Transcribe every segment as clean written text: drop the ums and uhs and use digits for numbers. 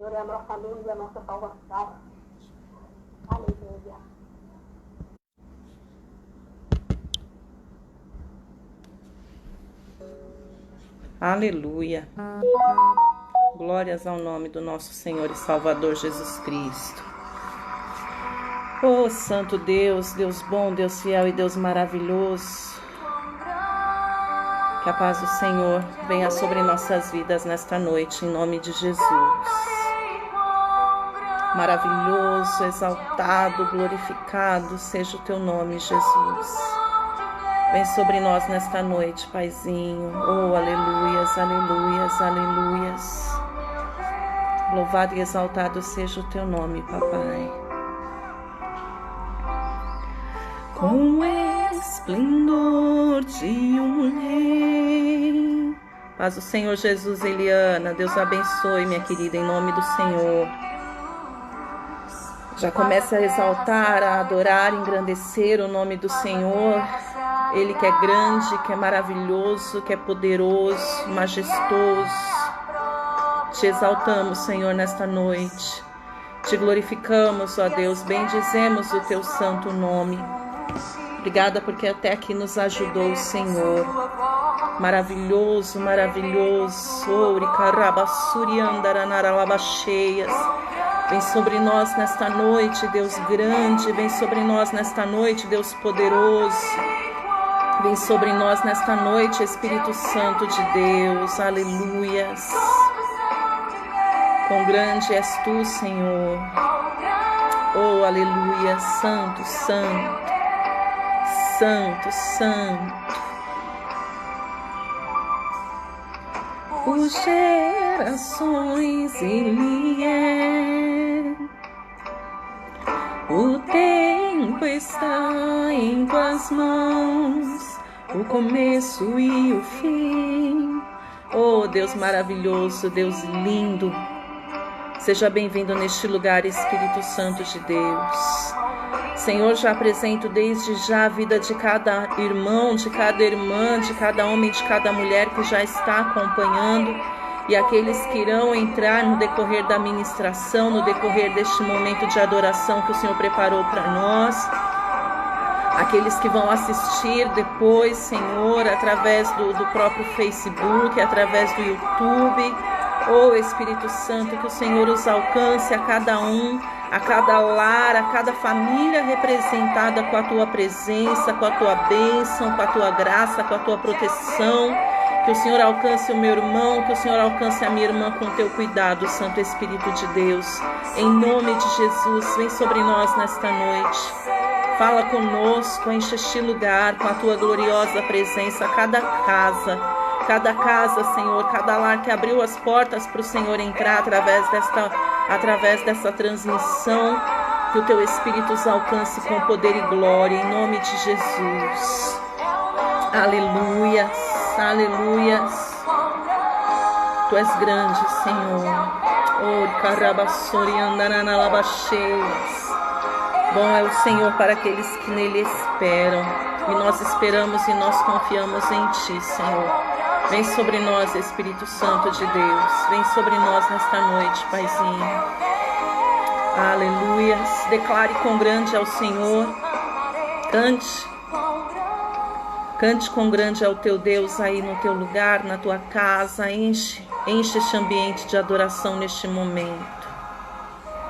Senhor é a nossa luz e a nossa salvação. Aleluia. Aleluia. Glórias ao nome do nosso Senhor e Salvador Jesus Cristo. Oh, Santo Deus, Deus bom, Deus fiel e Deus maravilhoso. Que a paz do Senhor venha sobre nossas vidas nesta noite, em nome de Jesus. Maravilhoso, exaltado, glorificado seja o teu nome, Jesus. Vem sobre nós nesta noite, Paizinho. Oh, aleluias, aleluias, aleluias. Louvado e exaltado seja o teu nome, Papai. Com esplendor de um rei. Paz do Senhor Jesus, Eliana. Deus abençoe, minha querida, em nome do Senhor. Já começa a exaltar, a adorar, engrandecer o nome do Senhor. Ele que é grande, que é maravilhoso, que é poderoso, majestoso. Te exaltamos, Senhor, nesta noite. Te glorificamos, ó Deus, bendizemos o teu santo nome. Obrigada porque até aqui nos ajudou o Senhor. Maravilhoso, maravilhoso. Vem sobre nós nesta noite, Deus grande. Vem sobre nós nesta noite, Deus poderoso. Vem sobre nós nesta noite, Espírito Santo de Deus. Aleluias. Quão grande és tu, Senhor. Oh, aleluia. Santo, santo. Santo, santo. Por gerações ele é. O tempo está em tuas mãos, o começo e o fim. Oh, Deus maravilhoso, Deus lindo. Seja bem-vindo neste lugar, Espírito Santo de Deus. Senhor, já apresento desde já a vida de cada irmão, de cada irmã, de cada homem, de cada mulher que já está acompanhando e aqueles que irão entrar no decorrer da ministração, no decorrer deste momento de adoração que o Senhor preparou para nós. Aqueles que vão assistir depois, Senhor, através do próprio Facebook, através do YouTube. Oh, Espírito Santo, que o Senhor os alcance a cada um, a cada lar, a cada família representada com a tua presença, com a tua bênção, com a tua graça, com a tua proteção. Que o Senhor alcance o meu irmão, que o Senhor alcance a minha irmã com o teu cuidado, Santo Espírito de Deus. Em nome de Jesus, vem sobre nós nesta noite. Fala conosco, enche este lugar com a tua gloriosa presença, cada casa, Senhor, cada lar que abriu as portas para o Senhor entrar através dessa transmissão, que o teu Espírito os alcance com poder e glória, em nome de Jesus. Aleluias, aleluias. Tu és grande, Senhor. Bom é o Senhor para aqueles que nele esperam, e nós esperamos e nós confiamos em ti, Senhor. Vem sobre nós, Espírito Santo de Deus. Vem sobre nós nesta noite, Paizinho. Aleluias. Declare quão grande é o Senhor. Cante. Cante quão grande é o teu Deus aí no teu lugar, na tua casa. Enche este ambiente de adoração neste momento.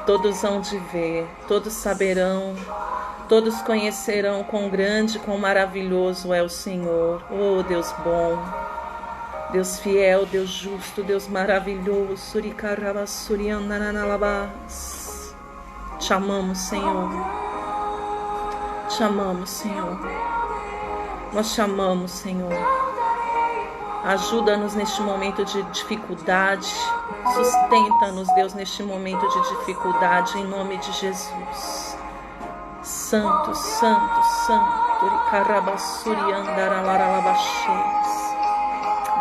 Todos hão de ver, todos saberão, todos conhecerão quão grande, quão maravilhoso é o Senhor. Oh, Deus bom. Deus fiel, Deus justo, Deus maravilhoso. Te amamos, Senhor. Te amamos, Senhor. Nós te amamos, Senhor. Ajuda-nos neste momento de dificuldade. Sustenta-nos, Deus, neste momento de dificuldade, em nome de Jesus. Santo, santo, santo.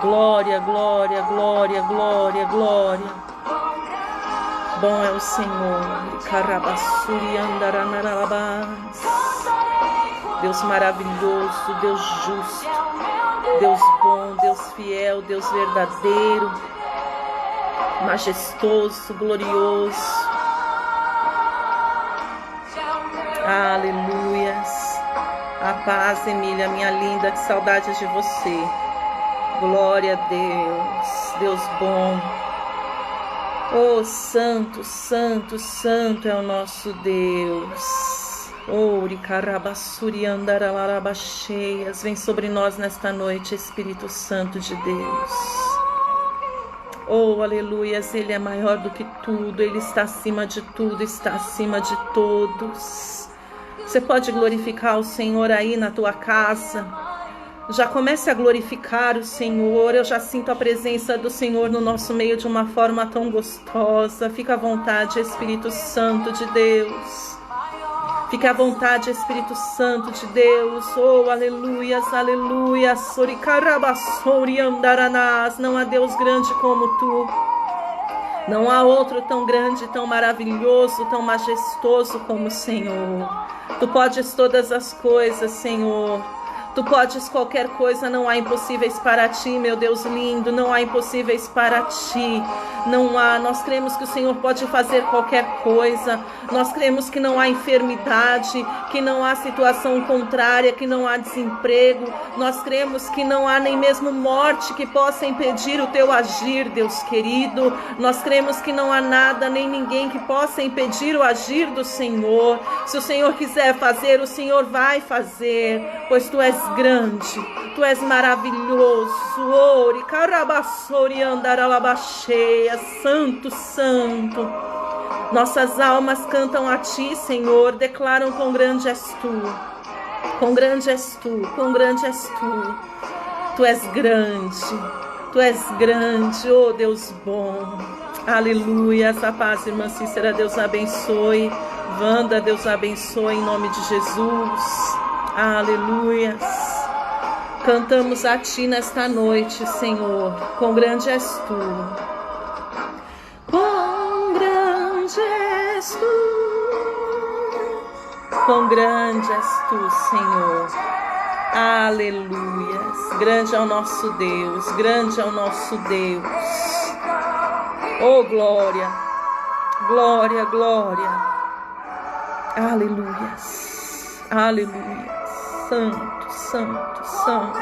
Glória, glória, glória, glória, glória. Bom é o Senhor. Deus maravilhoso, Deus justo, Deus bom, Deus fiel, Deus verdadeiro. majestoso, glorioso. Aleluias. A paz, Emília, minha linda, que saudades de você. Glória a Deus, Deus bom. Oh, santo, santo, santo é o nosso Deus. Oh, Ricarabassuri andaralarabaxeias, vem sobre nós nesta noite, Espírito Santo de Deus. Oh, aleluias, Ele é maior do que tudo, Ele está acima de tudo, está acima de todos. Você pode glorificar o Senhor aí na tua casa. Já comece a glorificar o Senhor. Eu já sinto a presença do Senhor no nosso meio de uma forma tão gostosa. Fica à vontade, Espírito Santo de Deus. Fica à vontade, Espírito Santo de Deus. Oh, aleluias, aleluias. Não há Deus grande como tu. Não há outro tão grande, tão maravilhoso, tão majestoso como o Senhor. Tu podes todas as coisas, Senhor. Tu podes qualquer coisa, não há impossíveis para ti, meu Deus lindo, não há impossíveis para ti, não há. Nós cremos que o Senhor pode fazer qualquer coisa, nós cremos que não há enfermidade, que não há situação contrária, que não há desemprego, nós cremos que não há nem mesmo morte que possa impedir o teu agir, Deus querido, nós cremos que não há nada nem ninguém que possa impedir o agir do Senhor. Se o Senhor quiser fazer, o Senhor vai fazer, pois tu és grande, tu és maravilhoso. Ori, carabassori, andaralabaxeia, santo, santo. Nossas almas cantam a ti, Senhor, declaram quão grande és tu. Quão grande és tu, quão grande és tu. Tu és grande, oh Deus bom. Aleluia, essa paz, irmã Cícera, Deus abençoe. Wanda, Deus abençoe em nome de Jesus. Aleluias. Cantamos a ti nesta noite, Senhor. Quão grande és tu. Quão grande és tu. Quão grande és tu, Senhor. Aleluias. Grande é o nosso Deus. Grande é o nosso Deus. Oh, glória. Glória, glória. Aleluias. Aleluia. Santo, santo, santo.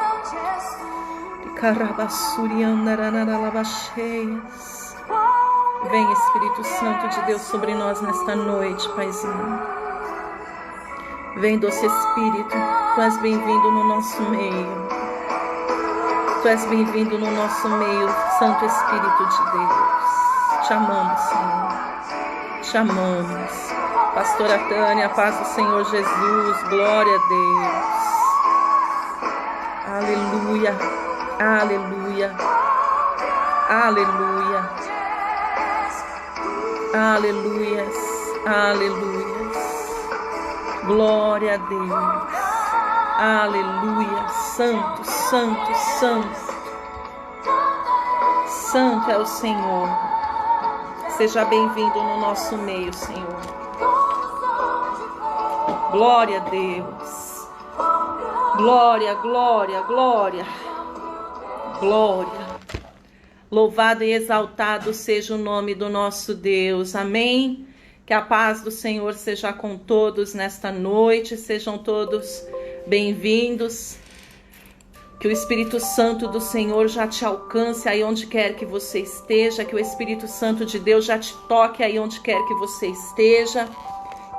Vem, Espírito Santo de Deus, sobre nós nesta noite, Paizinho. Vem, doce Espírito, tu és bem-vindo no nosso meio. Tu és bem-vindo no nosso meio, Santo Espírito de Deus. Te amamos, Senhor. Te amamos. Pastora Tânia, paz do Senhor Jesus, glória a Deus. Aleluia, aleluia, aleluia, aleluias, aleluias, glória a Deus, aleluia, santo, santo, santo, santo é o Senhor. Seja bem-vindo no nosso meio, Senhor. Glória a Deus. Glória, glória, glória. Glória. Louvado e exaltado seja o nome do nosso Deus. Amém. Que a paz do Senhor seja com todos nesta noite. Sejam todos bem-vindos. Que o Espírito Santo do Senhor já te alcance aí onde quer que você esteja. Que o Espírito Santo de Deus já te toque aí onde quer que você esteja.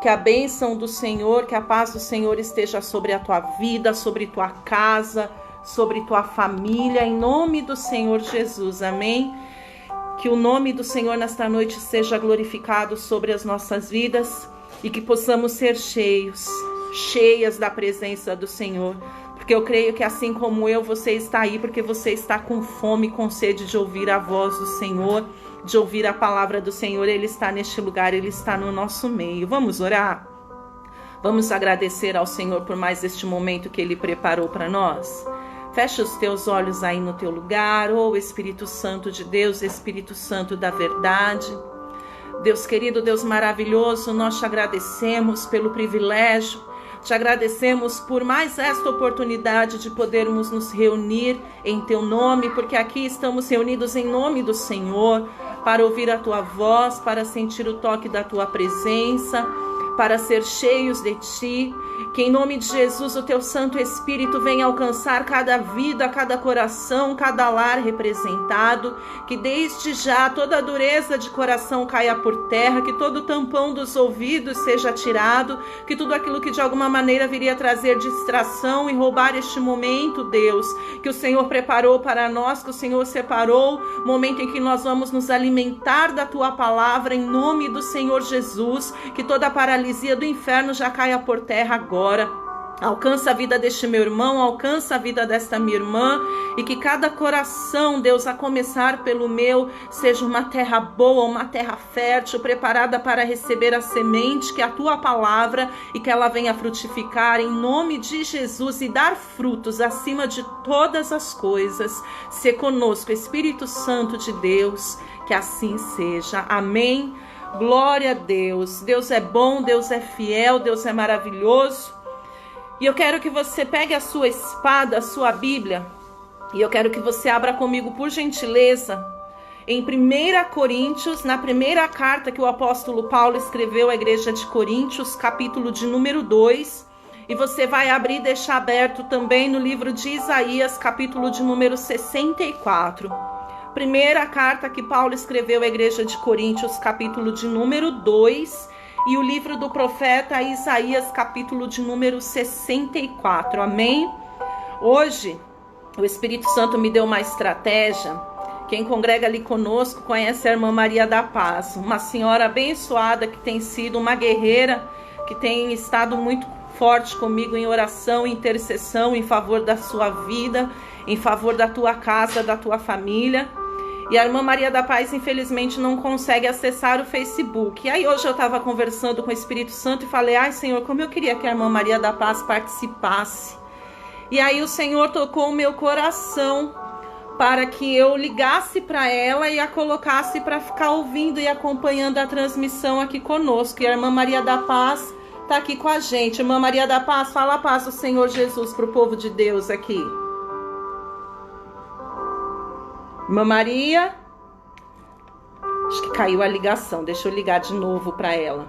Que a bênção do Senhor, que a paz do Senhor esteja sobre a tua vida, sobre tua casa, sobre tua família, em nome do Senhor Jesus, amém? Que o nome do Senhor nesta noite seja glorificado sobre as nossas vidas e que possamos ser cheias da presença do Senhor. Porque eu creio que assim como eu, você está aí porque você está com fome, com sede de ouvir a voz do Senhor, de ouvir a palavra do Senhor. Ele está neste lugar, Ele está no nosso meio. Vamos orar? Vamos agradecer ao Senhor por mais este momento que Ele preparou para nós? Fecha os teus olhos aí no teu lugar, oh Espírito Santo de Deus, Espírito Santo da verdade. Deus querido, Deus maravilhoso, nós te agradecemos pelo privilégio, te agradecemos por mais esta oportunidade de podermos nos reunir em teu nome, porque aqui estamos reunidos em nome do Senhor. para ouvir a tua voz, para sentir o toque da tua presença, para ser cheios de ti. Que em nome de Jesus o teu Santo Espírito venha alcançar cada vida, cada coração, cada lar representado. Que desde já toda a dureza de coração caia por terra, que todo o tampão dos ouvidos seja tirado, que tudo aquilo que de alguma maneira viria trazer distração e roubar este momento, Deus, que o Senhor preparou para nós, que o Senhor separou, momento em que nós vamos nos alimentar da tua palavra, em nome do Senhor Jesus. Que toda a paralisia do inferno já caia por terra agora. Alcança a vida deste meu irmão, alcança a vida desta minha irmã, e que cada coração, Deus, a começar pelo meu, seja uma terra boa, uma terra fértil, preparada para receber a semente, que é a tua palavra, e que ela venha frutificar em nome de Jesus e dar frutos acima de todas as coisas. Se conosco, Espírito Santo de Deus, que assim seja. Amém. Glória a Deus. Deus é bom, Deus é fiel, Deus é maravilhoso. E eu quero que você pegue a sua espada, a sua Bíblia, e eu quero que você abra comigo, por gentileza, em 1 Coríntios, na primeira carta que o apóstolo Paulo escreveu à igreja de Coríntios, capítulo de número 2. E você vai abrir e deixar aberto também no livro de Isaías, capítulo de número 64. Primeira carta que Paulo escreveu à igreja de Coríntios, capítulo de número 2, e o livro do profeta Isaías, capítulo de número 64, amém? Hoje, o Espírito Santo me deu uma estratégia. Quem congrega ali conosco conhece a irmã Maria da Paz, uma senhora abençoada que tem sido uma guerreira, que tem estado muito forte comigo em oração, em intercessão, em favor da sua vida, em favor da tua casa, da tua família. E a irmã Maria da Paz, infelizmente, não consegue acessar o Facebook. E aí hoje eu estava conversando com o Espírito Santo e falei, ai Senhor, como eu queria que a irmã Maria da Paz participasse. E aí o Senhor tocou o meu coração para que eu ligasse para ela e a colocasse para ficar ouvindo e acompanhando a transmissão aqui conosco. E a irmã Maria da Paz está aqui com a gente. Irmã Maria da Paz, fala a paz do Senhor Jesus para o povo de Deus aqui. Irmã Maria, acho que caiu a ligação, deixa eu ligar de novo para ela.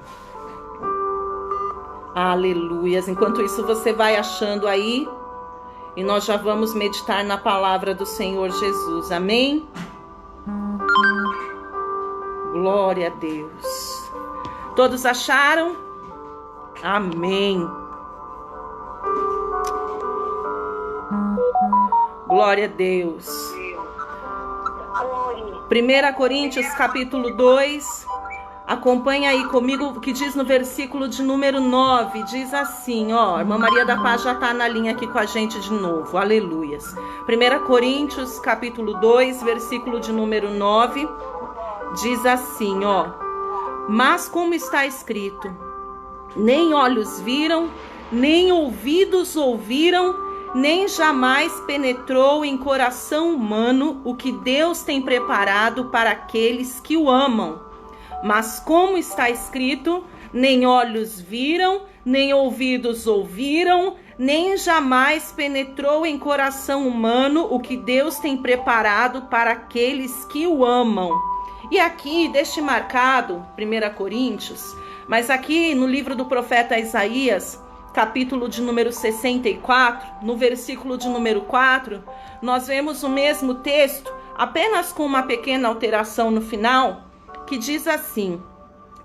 Aleluias, enquanto isso você vai achando aí, e nós já vamos meditar na palavra do Senhor Jesus, amém? Glória a Deus. Todos acharam? Amém. Glória a Deus. 1 Coríntios capítulo 2, acompanha aí comigo, que diz no versículo de número 9, diz assim, ó, a irmã Maria da Paz já está na linha aqui com a gente de novo, aleluias. 1 Coríntios capítulo 2, versículo de número 9, diz assim, ó, mas como está escrito, nem olhos viram, nem ouvidos ouviram, nem jamais penetrou em coração humano o que Deus tem preparado para aqueles que o amam. Mas como está escrito, nem olhos viram, nem ouvidos ouviram, nem jamais penetrou em coração humano o que Deus tem preparado para aqueles que o amam. E aqui, deixe marcado, 1 Coríntios, mas aqui no livro do profeta Isaías, capítulo de número 64, no versículo de número 4, nós vemos o mesmo texto, apenas com uma pequena alteração no final, que diz assim,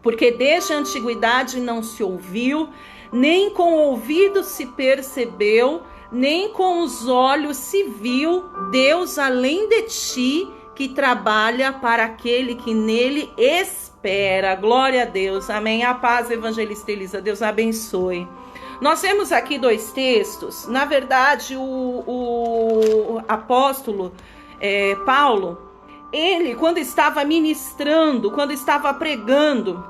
porque desde a antiguidade não se ouviu, nem com o ouvido se percebeu, nem com os olhos se viu Deus além de ti, que trabalha para aquele que nele espera. Glória a Deus, amém. A paz, evangelista Elisa, Deus abençoe. Nós temos aqui dois textos. Na verdade, o apóstolo Paulo, ele, quando estava ministrando, quando estava pregando,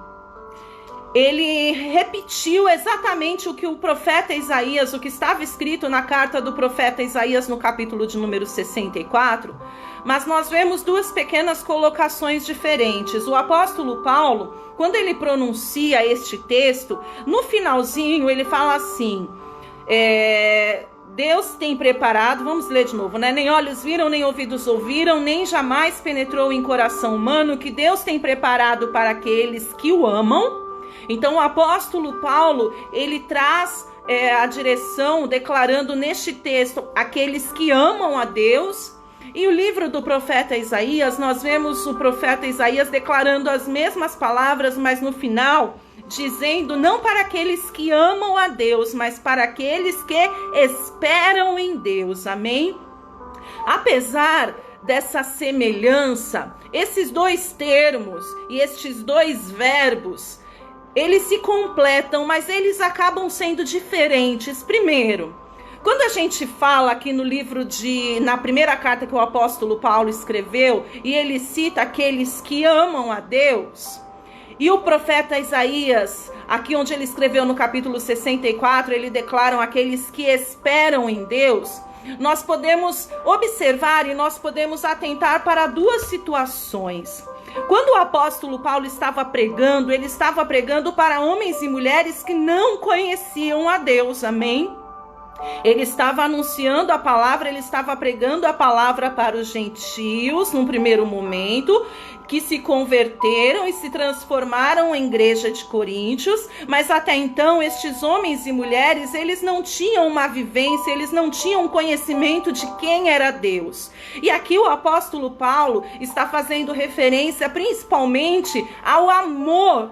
ele repetiu exatamente o que o profeta Isaías, o que estava escrito na carta do profeta Isaías no capítulo de número 64, mas nós vemos duas pequenas colocações diferentes. O apóstolo Paulo, quando ele pronuncia este texto, no finalzinho ele fala assim, Deus tem preparado, vamos ler de novo, né? Nem olhos viram, nem ouvidos ouviram, nem jamais penetrou em coração humano, que Deus tem preparado para aqueles que o amam. Então o apóstolo Paulo, ele traz a direção, declarando neste texto, aqueles que amam a Deus. E o livro do profeta Isaías, nós vemos o profeta Isaías declarando as mesmas palavras, mas no final, dizendo não para aqueles que amam a Deus, mas para aqueles que esperam em Deus, amém? Apesar dessa semelhança, esses dois termos e estes dois verbos, eles se completam, mas eles acabam sendo diferentes. Primeiro, quando a gente fala aqui no livro na primeira carta que o apóstolo Paulo escreveu, e ele cita aqueles que amam a Deus, e o profeta Isaías, aqui onde ele escreveu no capítulo 64, ele declara aqueles que esperam em Deus, nós podemos observar e nós podemos atentar para duas situações. Quando o apóstolo Paulo estava pregando, ele estava pregando para homens e mulheres que não conheciam a Deus, amém? Ele estava anunciando a palavra, ele estava pregando a palavra para os gentios, num primeiro momento, que se converteram e se transformaram em igreja de Coríntios, mas até então estes homens e mulheres, eles não tinham uma vivência, eles não tinham conhecimento de quem era Deus. E aqui o apóstolo Paulo está fazendo referência principalmente ao amor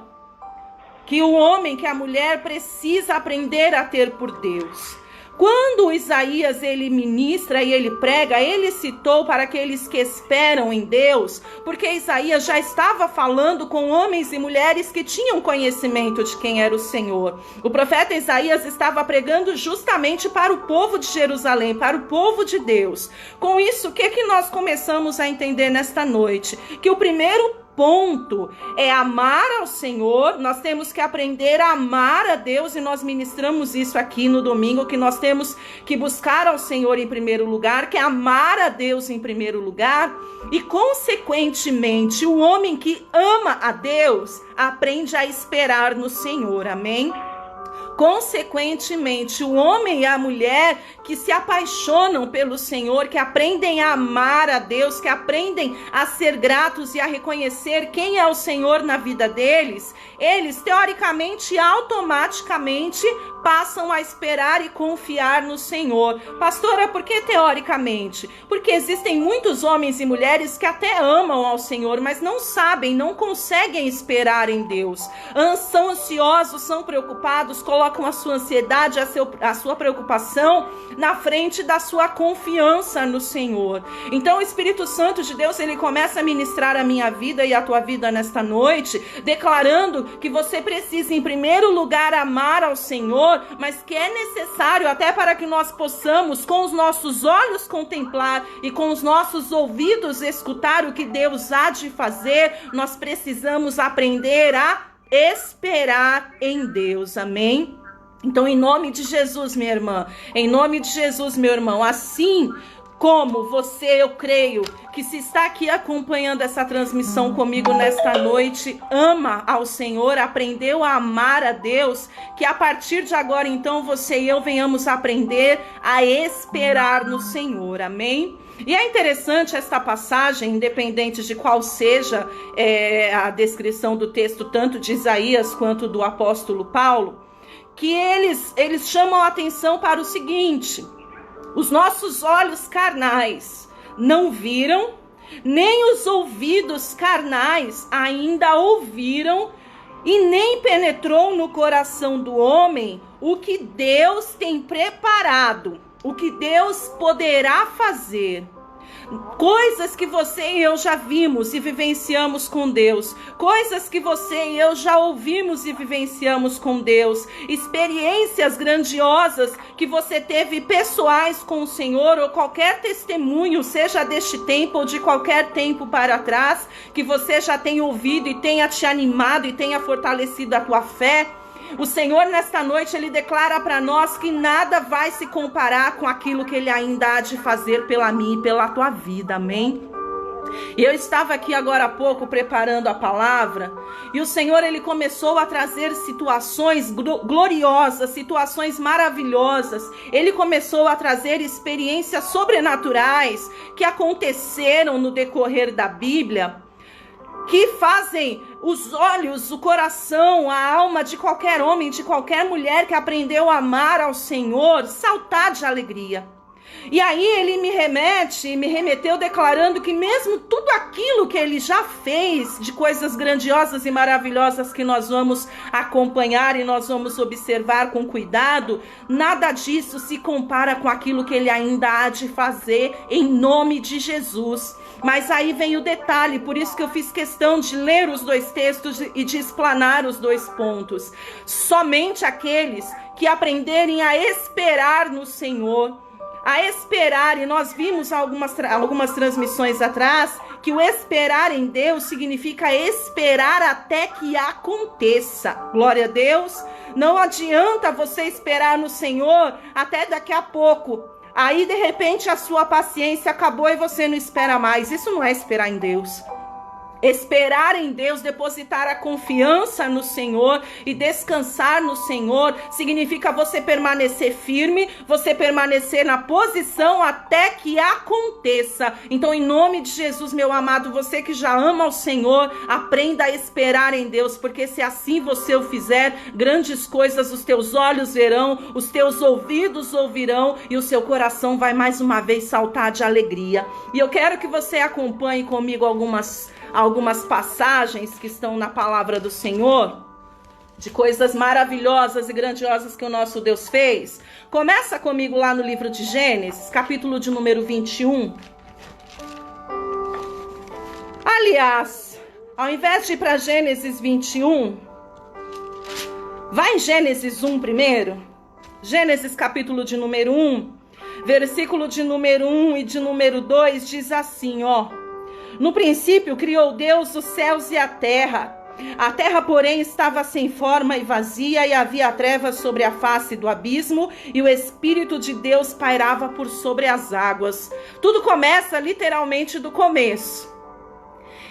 que o homem, que a mulher precisa aprender a ter por Deus. Quando Isaías ele ministra e ele prega, ele citou para aqueles que esperam em Deus, porque Isaías já estava falando com homens e mulheres que tinham conhecimento de quem era o Senhor. O profeta Isaías estava pregando justamente para o povo de Jerusalém, para o povo de Deus. Com isso, o que nós começamos a entender nesta noite? Que o primeiro ponto é amar ao Senhor. Nós temos que aprender a amar a Deus, e nós ministramos isso aqui no domingo, que nós temos que buscar ao Senhor em primeiro lugar, que é amar a Deus em primeiro lugar, e consequentemente o homem que ama a Deus aprende a esperar no Senhor, amém? Consequentemente, o homem e a mulher que se apaixonam pelo Senhor, que aprendem a amar a Deus, que aprendem a ser gratos e a reconhecer quem é o Senhor na vida deles, eles, teoricamente, automaticamente, passam a esperar e confiar no Senhor. Pastora, por que teoricamente? Porque existem muitos homens e mulheres que até amam ao Senhor, mas não sabem, não conseguem esperar em Deus. São ansiosos, são preocupados, colocam a sua ansiedade, a sua preocupação na frente da sua confiança no Senhor. Então o Espírito Santo de Deus, ele começa a ministrar a minha vida e a tua vida nesta noite, declarando que você precisa em primeiro lugar amar ao Senhor, mas que é necessário até para que nós possamos com os nossos olhos contemplar e com os nossos ouvidos escutar o que Deus há de fazer, nós precisamos aprender a esperar em Deus, amém? Então, em nome de Jesus, minha irmã, em nome de Jesus, meu irmão, assim como você, eu creio, que se está aqui acompanhando essa transmissão comigo nesta noite, ama ao Senhor, aprendeu a amar a Deus, que a partir de agora, então, você e eu venhamos aprender a esperar no Senhor, amém? E é interessante esta passagem, independente de qual seja a descrição do texto, tanto de Isaías quanto do apóstolo Paulo, que eles chamam a atenção para o seguinte: os nossos olhos carnais não viram, nem os ouvidos carnais ainda ouviram, e nem penetrou no coração do homem o que Deus tem preparado, o que Deus poderá fazer. Coisas que você e eu já vimos e vivenciamos com Deus, coisas que você e eu já ouvimos e vivenciamos com Deus, experiências grandiosas que você teve pessoais com o Senhor, ou qualquer testemunho, seja deste tempo ou de qualquer tempo para trás, que você já tenha ouvido e tenha te animado e tenha fortalecido a tua fé. O Senhor nesta noite, Ele declara para nós que nada vai se comparar com aquilo que Ele ainda há de fazer pela minha e pela tua vida, amém? E eu estava aqui agora há pouco preparando a palavra, e o Senhor, Ele começou a trazer situações gloriosas, situações maravilhosas. Ele começou a trazer experiências sobrenaturais que aconteceram no decorrer da Bíblia, que fazem os olhos, o coração, a alma de qualquer homem, de qualquer mulher que aprendeu a amar ao Senhor, saltar de alegria. E aí ele me remeteu declarando que mesmo tudo aquilo que ele já fez, de coisas grandiosas e maravilhosas que nós vamos acompanhar e nós vamos observar com cuidado, nada disso se compara com aquilo que ele ainda há de fazer em nome de Jesus. Mas aí vem o detalhe, por isso que eu fiz questão de ler os dois textos e de explanar os dois pontos. Somente aqueles que aprenderem a esperar no Senhor, a esperar, e nós vimos algumas transmissões atrás, que o esperar em Deus significa esperar até que aconteça. Glória a Deus. Não adianta você esperar no Senhor até daqui a pouco. Aí, de repente, a sua paciência acabou e você não espera mais. Isso não é esperar em Deus. Esperar em Deus, depositar a confiança no Senhor e descansar no Senhor, significa você permanecer firme, você permanecer na posição até que aconteça. Então, em nome de Jesus, meu amado, você que já ama o Senhor, aprenda a esperar em Deus, porque se assim você o fizer, grandes coisas os teus olhos verão, os teus ouvidos ouvirão e o seu coração vai mais uma vez saltar de alegria. E eu quero que você acompanhe comigo algumas passagens que estão na palavra do Senhor, de coisas maravilhosas e grandiosas que o nosso Deus fez. Começa comigo lá no livro de Gênesis, capítulo de número 21. Aliás, ao invés de ir para Gênesis 21, vai em Gênesis 1 primeiro. Gênesis capítulo de número 1, versículo de número 1 e de número 2 diz assim, ó: no princípio criou Deus os céus e a terra. A terra, porém, estava sem forma e vazia, e havia trevas sobre a face do abismo, e o Espírito de Deus pairava por sobre as águas. Tudo começa literalmente do começo.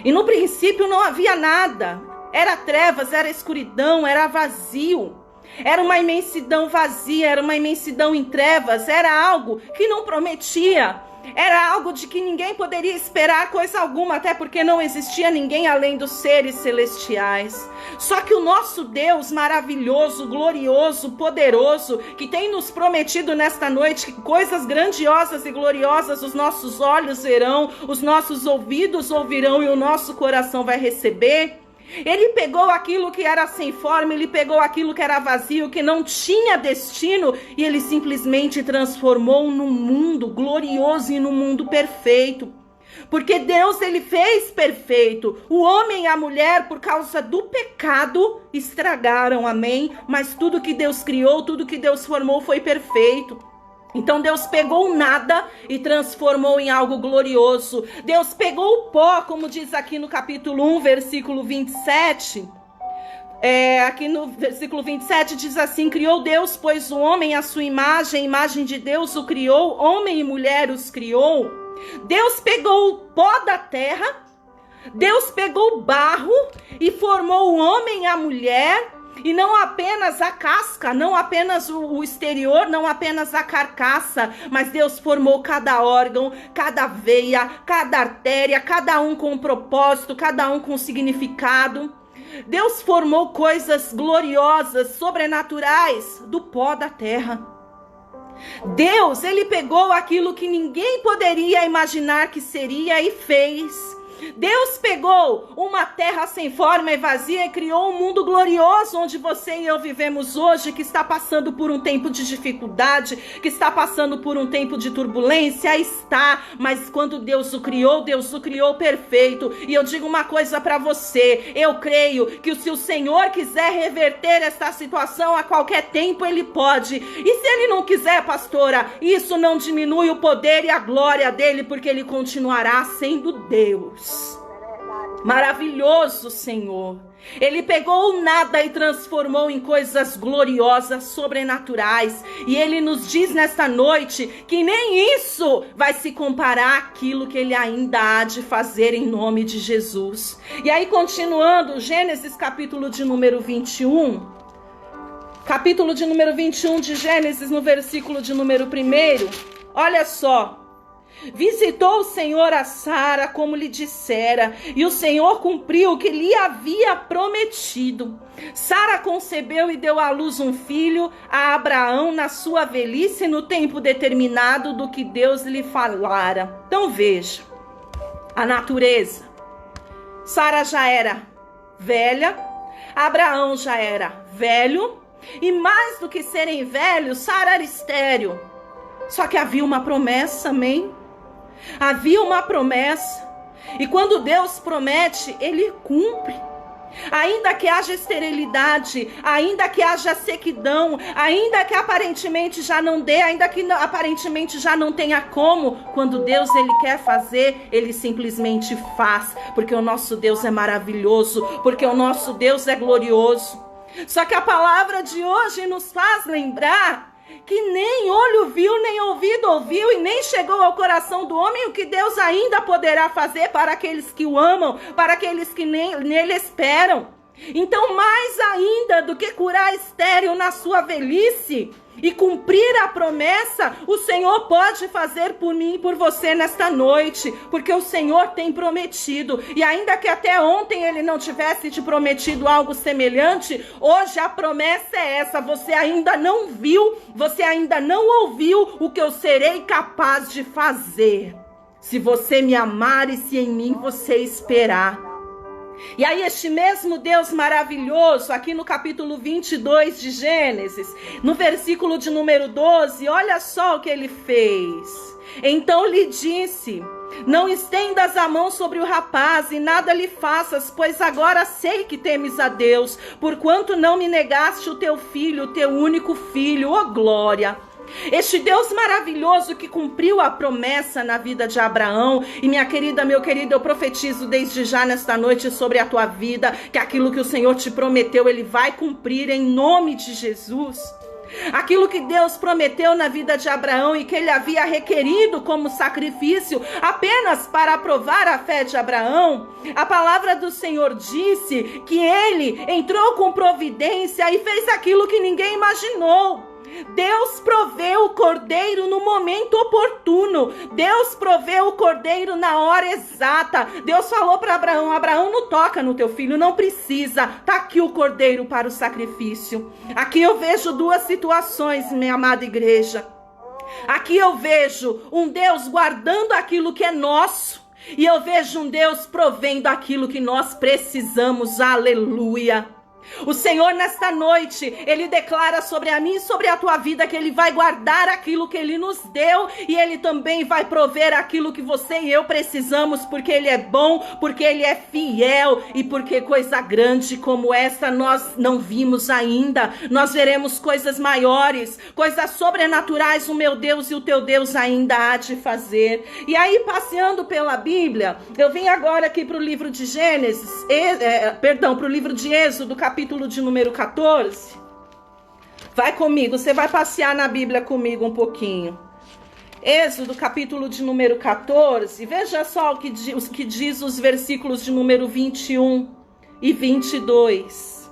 E no princípio não havia nada. Era trevas, era escuridão, era vazio. Era uma imensidão vazia, era uma imensidão em trevas, era algo que não prometia. Era algo de que ninguém poderia esperar coisa alguma, até porque não existia ninguém além dos seres celestiais. Só que o nosso Deus maravilhoso, glorioso, poderoso, que tem nos prometido nesta noite que coisas grandiosas e gloriosas os nossos olhos verão, os nossos ouvidos ouvirão e o nosso coração vai receber. Ele pegou aquilo que era sem forma, ele pegou aquilo que era vazio, que não tinha destino, e ele simplesmente transformou num mundo glorioso e num mundo perfeito. Porque Deus, ele fez perfeito. O homem e a mulher, por causa do pecado, estragaram, amém? Mas tudo que Deus criou, tudo que Deus formou foi perfeito. Então Deus pegou o nada e transformou em algo glorioso. Deus pegou o pó, como diz aqui no capítulo 1, versículo 27. Aqui no versículo 27 diz assim: criou Deus, pois o homem à sua imagem, a imagem de Deus o criou, homem e mulher os criou. Deus pegou o pó da terra, Deus pegou o barro e formou o homem e a mulher. E não apenas a casca, não apenas o exterior, não apenas a carcaça, mas Deus formou cada órgão, cada veia, cada artéria, cada um com um propósito, cada um com um significado. Deus formou coisas gloriosas, sobrenaturais do pó da terra. Deus, ele pegou aquilo que ninguém poderia imaginar que seria e fez. Deus pegou uma terra sem forma e vazia e criou um mundo glorioso onde você e eu vivemos hoje, que está passando por um tempo de dificuldade, que está passando por um tempo de turbulência, está, mas quando Deus o criou perfeito. E eu digo uma coisa para você, eu creio que se o Senhor quiser reverter esta situação a qualquer tempo, Ele pode. E se Ele não quiser, pastora, isso não diminui o poder e a glória dele, porque Ele continuará sendo Deus. Maravilhoso, Senhor. Ele pegou o nada e transformou em coisas gloriosas, sobrenaturais. E Ele nos diz nesta noite que nem isso vai se comparar àquilo que Ele ainda há de fazer em nome de Jesus. E aí, continuando, Gênesis capítulo de número 21. Capítulo de número 21 de Gênesis, no versículo de número 1. Olha só. Visitou o Senhor a Sara como lhe dissera, e o Senhor cumpriu o que lhe havia prometido. Sara concebeu e deu à luz um filho a Abraão na sua velhice, no tempo determinado do que Deus lhe falara. Então veja, a natureza. Sara já era velha, Abraão já era velho, e mais do que serem velhos, Sara era estéril. Só que havia uma promessa, amém? Havia uma promessa, e quando Deus promete, Ele cumpre. Ainda que haja esterilidade, ainda que haja sequidão, ainda que aparentemente já não dê, ainda que aparentemente já não tenha como, quando Deus Ele quer fazer, Ele simplesmente faz, porque o nosso Deus é maravilhoso, porque o nosso Deus é glorioso. Só que a palavra de hoje nos faz lembrar que nem olho viu, nem ouvido ouviu, e nem chegou ao coração do homem o que Deus ainda poderá fazer para aqueles que o amam, para aqueles que nele esperam. Então, mais ainda do que curar estéril na sua velhice e cumprir a promessa, o Senhor pode fazer por mim e por você nesta noite, porque o Senhor tem prometido, e ainda que até ontem Ele não tivesse te prometido algo semelhante, hoje a promessa é essa: você ainda não viu, você ainda não ouviu o que eu serei capaz de fazer, se você me amar e se em mim você esperar. E aí este mesmo Deus maravilhoso, aqui no capítulo 22 de Gênesis, no versículo de número 12, olha só o que Ele fez. Então lhe disse: não estendas a mão sobre o rapaz e nada lhe faças, pois agora sei que temes a Deus, porquanto não me negaste o teu filho, o teu único filho, ó glória. Este Deus maravilhoso que cumpriu a promessa na vida de Abraão. E minha querida, meu querido, eu profetizo desde já nesta noite sobre a tua vida, que aquilo que o Senhor te prometeu, Ele vai cumprir em nome de Jesus. Aquilo que Deus prometeu na vida de Abraão e que Ele havia requerido como sacrifício apenas para aprovar a fé de Abraão, a palavra do Senhor disse que Ele entrou com providência e fez aquilo que ninguém imaginou. Deus proveu o cordeiro no momento oportuno. Deus proveu o cordeiro na hora exata. Deus falou para Abraão: Abraão, não toca no teu filho, não precisa. Tá aqui o cordeiro para o sacrifício. Aqui eu vejo duas situações, minha amada igreja. Aqui eu vejo um Deus guardando aquilo que é nosso, e eu vejo um Deus provendo aquilo que nós precisamos. Aleluia. O Senhor nesta noite, Ele declara sobre a mim e sobre a tua vida que Ele vai guardar aquilo que Ele nos deu, e Ele também vai prover aquilo que você e eu precisamos, porque Ele é bom, porque Ele é fiel, e porque coisa grande como essa nós não vimos ainda. Nós veremos coisas maiores, coisas sobrenaturais o meu Deus e o teu Deus ainda há de fazer. E aí, passeando pela Bíblia, eu vim agora aqui para o livro de Gênesis, para o livro de Êxodo, capítulo de número 14. Vai comigo, você vai passear na Bíblia comigo um pouquinho. Êxodo, capítulo de número 14. Veja só o que diz os versículos de número 21 e 22.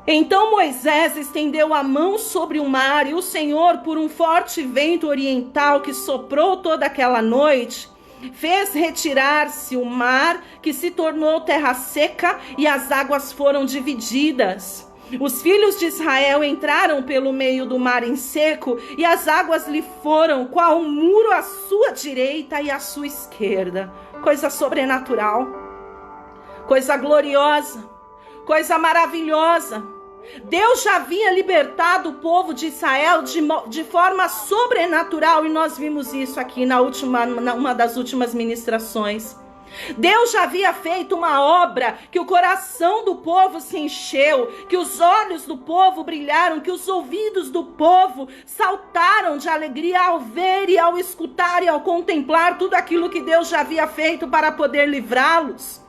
Então Moisés estendeu a mão sobre o mar, e o Senhor, por um forte vento oriental que soprou toda aquela noite, fez retirar-se o mar, que se tornou terra seca, e as águas foram divididas. Os filhos de Israel entraram pelo meio do mar em seco, e as águas lhe foram qual um muro à sua direita e à sua esquerda. Coisa sobrenatural, coisa gloriosa, coisa maravilhosa. Deus já havia libertado o povo de Israel de forma sobrenatural, e nós vimos isso aqui numa das últimas ministrações. Deus já havia feito uma obra que o coração do povo se encheu, que os olhos do povo brilharam, que os ouvidos do povo saltaram de alegria ao ver e ao escutar e ao contemplar tudo aquilo que Deus já havia feito para poder livrá-los.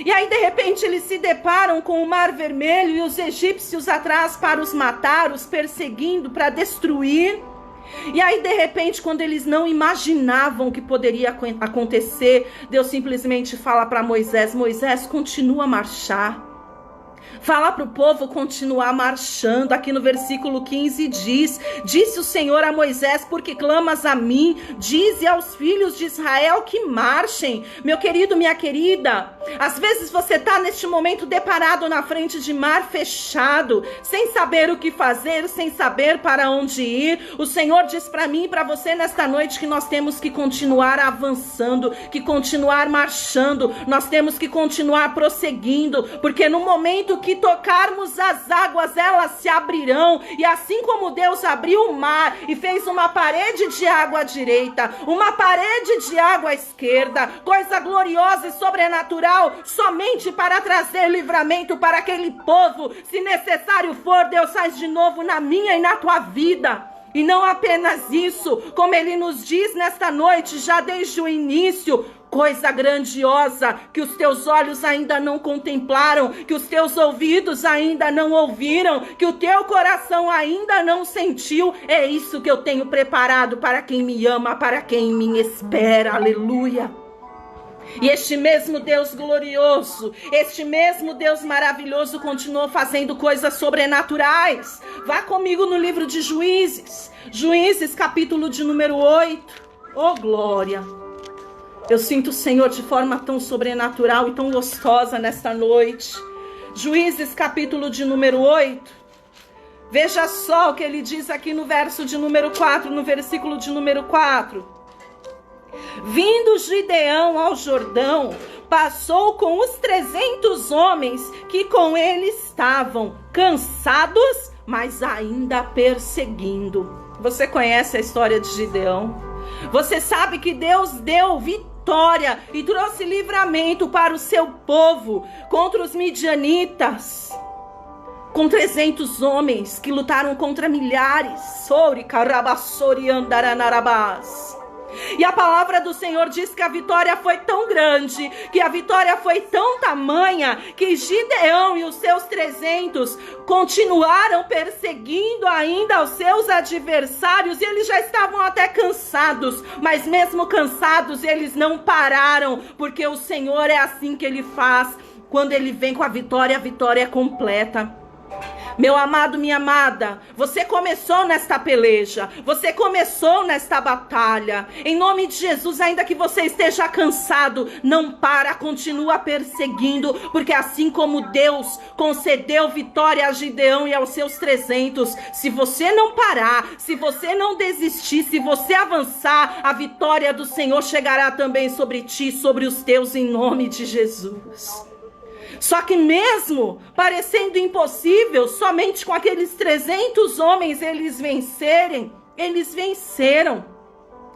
E aí de repente eles se deparam com o Mar Vermelho e os egípcios atrás para os matar, os perseguindo, para destruir. E aí de repente, quando eles não imaginavam que poderia acontecer, Deus simplesmente fala para Moisés: Moisés, continua a marchar. Fala para o povo continuar marchando. Aqui no versículo 15 diz: disse o Senhor a Moisés, porque clamas a mim, dize aos filhos de Israel que marchem. Meu querido, minha querida, às vezes você está neste momento deparado na frente de mar fechado, sem saber o que fazer, sem saber para onde ir. O Senhor diz para mim e para você nesta noite que nós temos que continuar avançando, que continuar marchando, nós temos que continuar prosseguindo, porque no momento que tocarmos as águas, elas se abrirão. E assim como Deus abriu o mar e fez uma parede de água à direita, uma parede de água à esquerda, coisa gloriosa e sobrenatural, somente para trazer livramento para aquele povo. Se necessário for, Deus faz de novo na minha e na tua vida. E não apenas isso, como Ele nos diz nesta noite, já desde o início, coisa grandiosa que os teus olhos ainda não contemplaram, que os teus ouvidos ainda não ouviram, que o teu coração ainda não sentiu. É isso que eu tenho preparado para quem me ama, para quem me espera. Aleluia! E este mesmo Deus glorioso, este mesmo Deus maravilhoso continuou fazendo coisas sobrenaturais. Vá comigo no livro de Juízes. Juízes, capítulo de número 8. Oh, glória! Eu sinto o Senhor de forma tão sobrenatural e tão gostosa nesta noite. Juízes, capítulo de número 8. Veja só o que ele diz aqui no verso de número 4, no versículo de número 4. Vindo Gideão ao Jordão, passou com os 300 homens que com ele estavam, cansados, mas ainda perseguindo. Você conhece a história de Gideão? Você sabe que Deus deu vitória e trouxe livramento para o seu povo contra os midianitas, com 300 homens que lutaram contra milhares. E a palavra do Senhor diz que a vitória foi tão grande, que a vitória foi tão tamanha, que Gideão e os seus 300 continuaram perseguindo ainda os seus adversários, e eles já estavam até cansados, mas mesmo cansados eles não pararam, porque o Senhor é assim que Ele faz. Quando Ele vem com a vitória é completa. Meu amado, minha amada, você começou nesta peleja, você começou nesta batalha. Em nome de Jesus, ainda que você esteja cansado, não para, continua perseguindo, porque assim como Deus concedeu vitória a Gideão e aos seus 300, se você não parar, se você não desistir, se você avançar, a vitória do Senhor chegará também sobre ti, sobre os teus, em nome de Jesus. Só que mesmo parecendo impossível, somente com aqueles 300 homens eles venceram.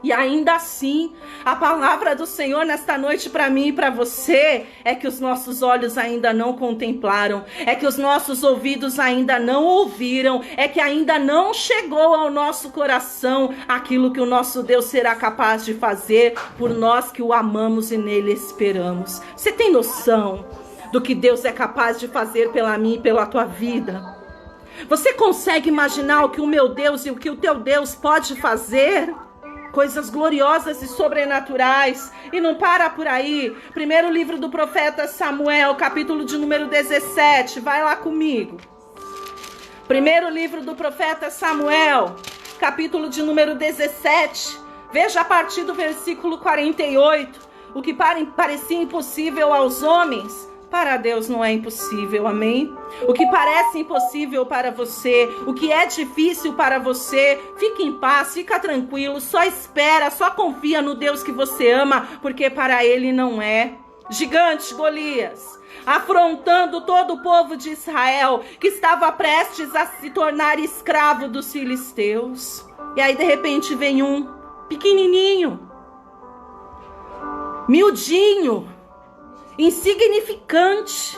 E ainda assim, a palavra do Senhor nesta noite para mim e para você é que os nossos olhos ainda não contemplaram, é que os nossos ouvidos ainda não ouviram, é que ainda não chegou ao nosso coração aquilo que o nosso Deus será capaz de fazer por nós que o amamos e nele esperamos. Você tem noção do que Deus é capaz de fazer pela mim e pela tua vida? Você consegue imaginar o que o meu Deus e o que o teu Deus pode fazer? Coisas gloriosas e sobrenaturais. E não para por aí. Primeiro livro do profeta Samuel, capítulo de número 17. Vai lá comigo. Primeiro livro do profeta Samuel, capítulo de número 17. Veja a partir do versículo 48. O que parecia impossível aos homens, para Deus não é impossível, amém? O que parece impossível para você, o que é difícil para você, fique em paz, fica tranquilo, só espera, só confia no Deus que você ama, porque para Ele não é. Gigante Golias, afrontando todo o povo de Israel, que estava prestes a se tornar escravo dos filisteus. E aí de repente vem um pequenininho, miudinho, insignificante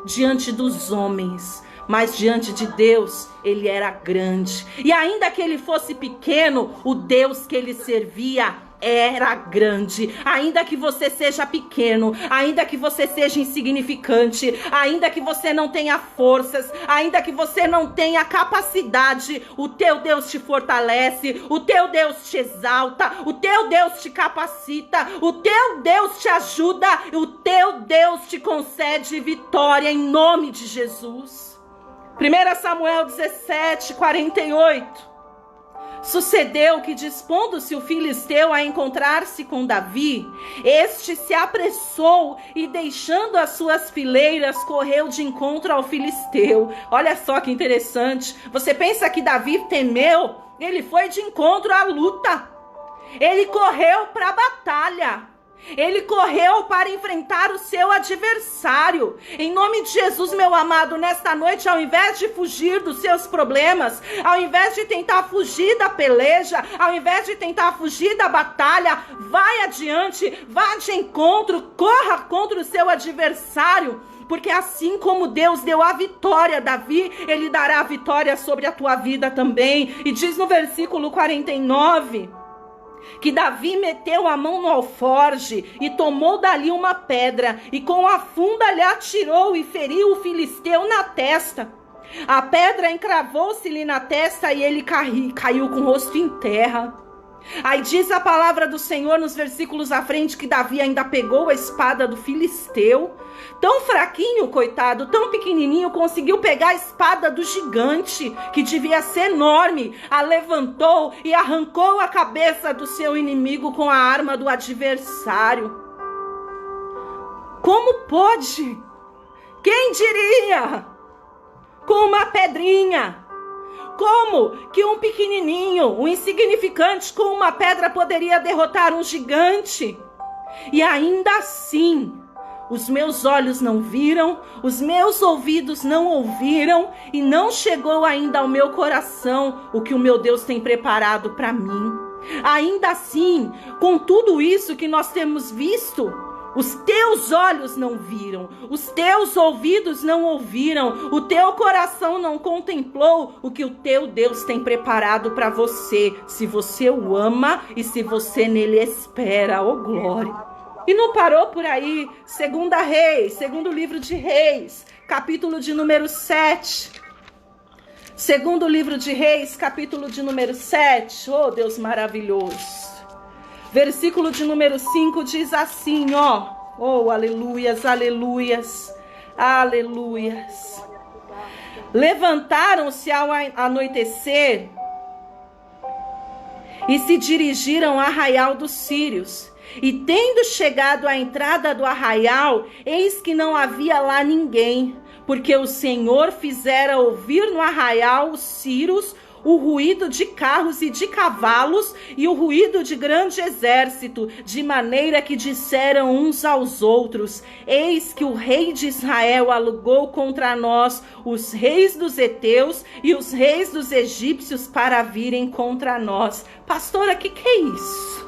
diante dos homens, mas diante de Deus ele era grande. E ainda que ele fosse pequeno, o Deus que ele servia era grande. Ainda que você seja pequeno, ainda que você seja insignificante, ainda que você não tenha forças, ainda que você não tenha capacidade, o teu Deus te fortalece, o teu Deus te exalta, o teu Deus te capacita, o teu Deus te ajuda, o teu Deus te concede vitória em nome de Jesus. 1 Samuel 17, 48. Sucedeu que, dispondo-se o filisteu a encontrar-se com Davi, este se apressou e, deixando as suas fileiras, correu de encontro ao filisteu. Olha só que interessante. Você pensa que Davi temeu? Ele foi de encontro à luta. Ele correu para a batalha. Ele correu para enfrentar o seu adversário. Em nome de Jesus, meu amado, nesta noite, ao invés de fugir dos seus problemas, ao invés de tentar fugir da peleja, ao invés de tentar fugir da batalha, vai adiante, vá de encontro, corra contra o seu adversário. Porque assim como Deus deu a vitória a Davi, Ele dará a vitória sobre a tua vida também. E diz no versículo 49... que Davi meteu a mão no alforje e tomou dali uma pedra, e com a funda lhe atirou e feriu o filisteu na testa. A pedra encravou-se-lhe na testa e ele caiu com o rosto em terra. Aí diz a palavra do Senhor nos versículos à frente que Davi ainda pegou a espada do filisteu. Tão fraquinho, coitado, tão pequenininho, conseguiu pegar a espada do gigante, que devia ser enorme, a levantou e arrancou a cabeça do seu inimigo com a arma do adversário. Como pôde? Quem diria? Com uma pedrinha. Como que um pequenininho, um insignificante com uma pedra poderia derrotar um gigante? E ainda assim, os meus olhos não viram, os meus ouvidos não ouviram e não chegou ainda ao meu coração o que o meu Deus tem preparado para mim. Ainda assim, com tudo isso que nós temos visto, os teus olhos não viram, os teus ouvidos não ouviram, o teu coração não contemplou o que o teu Deus tem preparado para você, se você o ama e se você nele espera, oh glória. E não parou por aí. Segundo livro de Reis, capítulo de número 7. Segundo livro de Reis, capítulo de número 7. Oh, Deus maravilhoso. Versículo de número 5 diz assim, ó. Oh, aleluias, aleluias, aleluias. Levantaram-se ao anoitecer e se dirigiram ao arraial dos sírios. E tendo chegado à entrada do arraial, eis que não havia lá ninguém, porque o Senhor fizera ouvir no arraial os sírios o ruído de carros e de cavalos e o ruído de grande exército, de maneira que disseram uns aos outros: eis que o rei de Israel alugou contra nós os reis dos heteus e os reis dos egípcios para virem contra nós. Pastora, que é isso?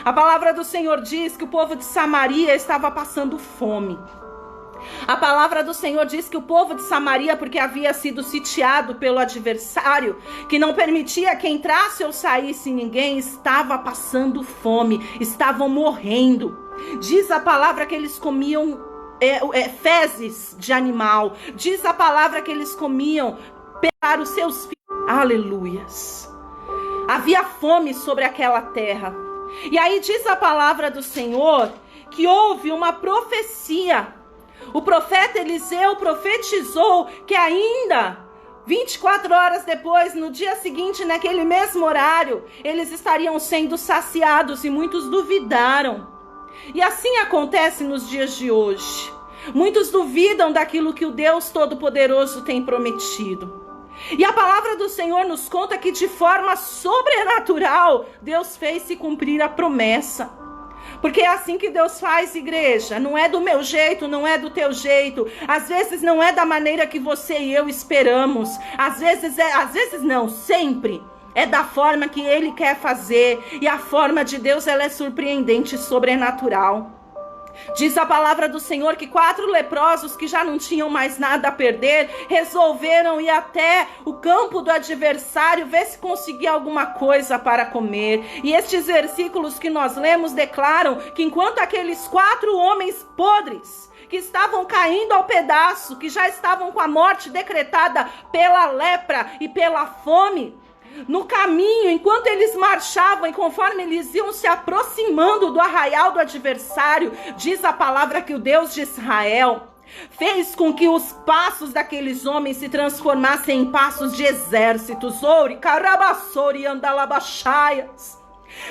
A palavra do Senhor diz que o povo de Samaria estava passando fome. A palavra do Senhor diz que o povo de Samaria, porque havia sido sitiado pelo adversário, que não permitia que entrasse ou saísse ninguém, estava passando fome, estavam morrendo. Diz a palavra que eles comiam fezes de animal. Diz a palavra que eles comiam para os seus filhos. Aleluias. Havia fome sobre aquela terra. E aí diz a palavra do Senhor que houve uma profecia. O profeta Eliseu profetizou que ainda 24 horas depois, no dia seguinte, naquele mesmo horário, eles estariam sendo saciados, e muitos duvidaram. E assim acontece nos dias de hoje. Muitos duvidam daquilo que o Deus Todo-Poderoso tem prometido. E a palavra do Senhor nos conta que de forma sobrenatural Deus fez se cumprir a promessa. Porque é assim que Deus faz, igreja. Não é do meu jeito, não é do teu jeito. Às vezes não é da maneira que você e eu esperamos. Às vezes não, sempre. É da forma que Ele quer fazer. E a forma de Deus, ela é surpreendente e sobrenatural. Diz a palavra do Senhor que 4 leprosos que já não tinham mais nada a perder, resolveram ir até o campo do adversário, ver se conseguia alguma coisa para comer. E estes versículos que nós lemos declaram que enquanto aqueles 4 homens podres, que estavam caindo ao pedaço, que já estavam com a morte decretada pela lepra e pela fome, no caminho, enquanto eles marchavam e conforme eles iam se aproximando do arraial do adversário, diz a palavra que o Deus de Israel fez com que os passos daqueles homens se transformassem em passos de exércitos. Ouri, carabassori, andalabachaias.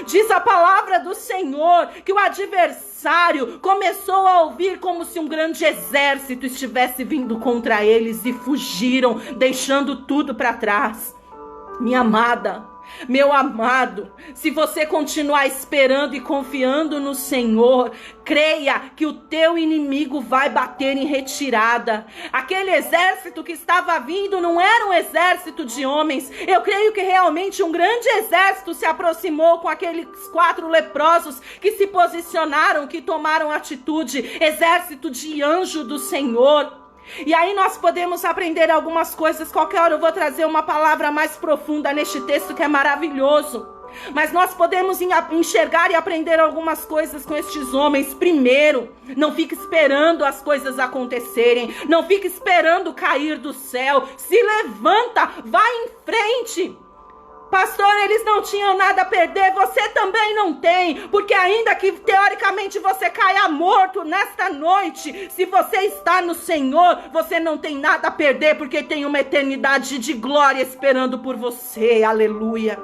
Diz a palavra do Senhor que o adversário começou a ouvir como se um grande exército estivesse vindo contra eles e fugiram, deixando tudo para trás. Minha amada, meu amado, se você continuar esperando e confiando no Senhor, creia que o teu inimigo vai bater em retirada. Aquele exército que estava vindo não era um exército de homens. Eu creio que realmente um grande exército se aproximou com aqueles 4 leprosos que se posicionaram, que tomaram atitude. Exército de anjo do Senhor. E aí nós podemos aprender algumas coisas. Qualquer hora eu vou trazer uma palavra mais profunda neste texto que é maravilhoso. Mas nós podemos enxergar e aprender algumas coisas com estes homens. Primeiro, não fique esperando as coisas acontecerem. Não fique esperando cair do céu. Se levanta, vai em frente. Pastor, eles não tinham nada a perder, você também não tem, porque ainda que teoricamente você caia morto nesta noite, se você está no Senhor, você não tem nada a perder, porque tem uma eternidade de glória esperando por você, aleluia.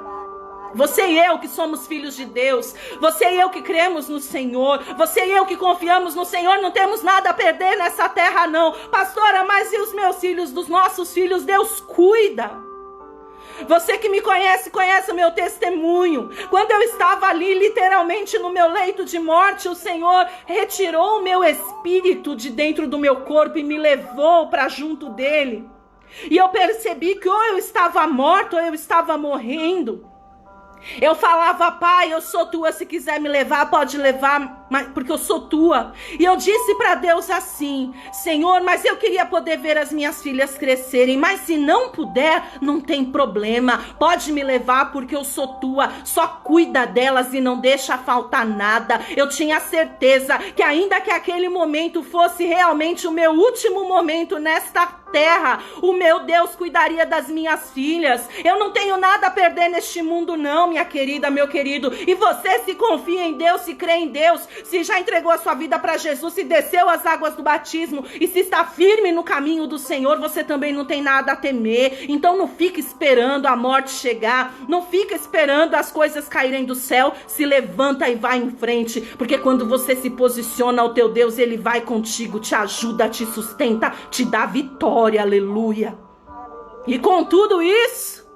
Você e eu que somos filhos de Deus, você e eu que cremos no Senhor, você e eu que confiamos no Senhor, não temos nada a perder nessa terra não. Pastora, mas e os meus filhos, dos nossos filhos, Deus cuida. Você que me conhece, conhece o meu testemunho. Quando eu estava ali, literalmente no meu leito de morte, o Senhor retirou o meu espírito de dentro do meu corpo e me levou para junto dele. E eu percebi que ou eu estava morto ou eu estava morrendo. Eu falava, Pai, eu sou tua, se quiser me levar, pode levar, porque eu sou tua. E eu disse para Deus assim, Senhor, mas eu queria poder ver as minhas filhas crescerem, mas se não puder, não tem problema, pode me levar porque eu sou tua, só cuida delas e não deixa faltar nada. Eu tinha certeza que ainda que aquele momento fosse realmente o meu último momento nesta terra, o meu Deus cuidaria das minhas filhas. Eu não tenho nada a perder neste mundo não, minha querida, meu querido. E você, se confia em Deus, se crê em Deus, se já entregou a sua vida para Jesus, se desceu as águas do batismo e se está firme no caminho do Senhor, você também não tem nada a temer. Então não fique esperando a morte chegar, não fica esperando as coisas caírem do céu. Se levanta e vai em frente, porque quando você se posiciona ao teu Deus, Ele vai contigo, te ajuda, te sustenta, te dá vitória. Aleluia. E com tudo isso,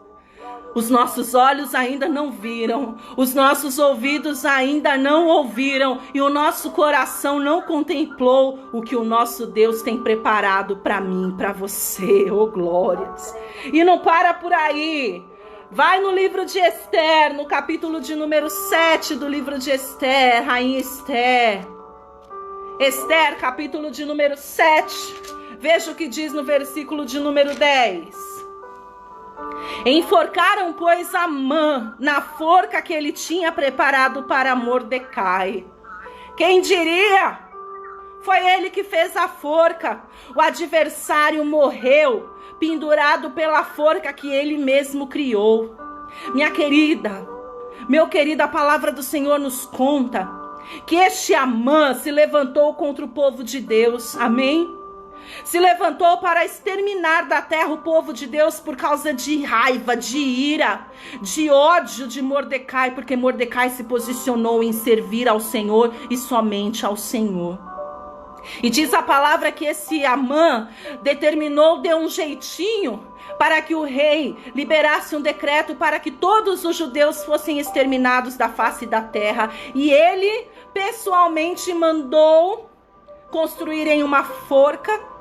os nossos olhos ainda não viram, os nossos ouvidos ainda não ouviram e o nosso coração não contemplou o que o nosso Deus tem preparado para mim, para você, oh glórias. E não para por aí. Vai no livro de Esther, no capítulo de número 7 do livro de Esther, Rainha Esther. Esther, capítulo de número 7. Veja o que diz no versículo de número 10. Enforcaram, pois, Amã na forca que ele tinha preparado para Mordecai. Quem diria? Foi ele que fez a forca. O adversário morreu, pendurado pela forca que ele mesmo criou. Minha querida, meu querido, a palavra do Senhor nos conta que este Amã se levantou contra o povo de Deus. Amém? Se levantou para exterminar da terra o povo de Deus por causa de raiva, de ira, de ódio de Mordecai, porque Mordecai se posicionou em servir ao Senhor e somente ao Senhor. E diz a palavra que esse Amã determinou, deu um jeitinho para que o rei liberasse um decreto para que todos os judeus fossem exterminados da face da terra. E ele pessoalmente mandou construírem uma forca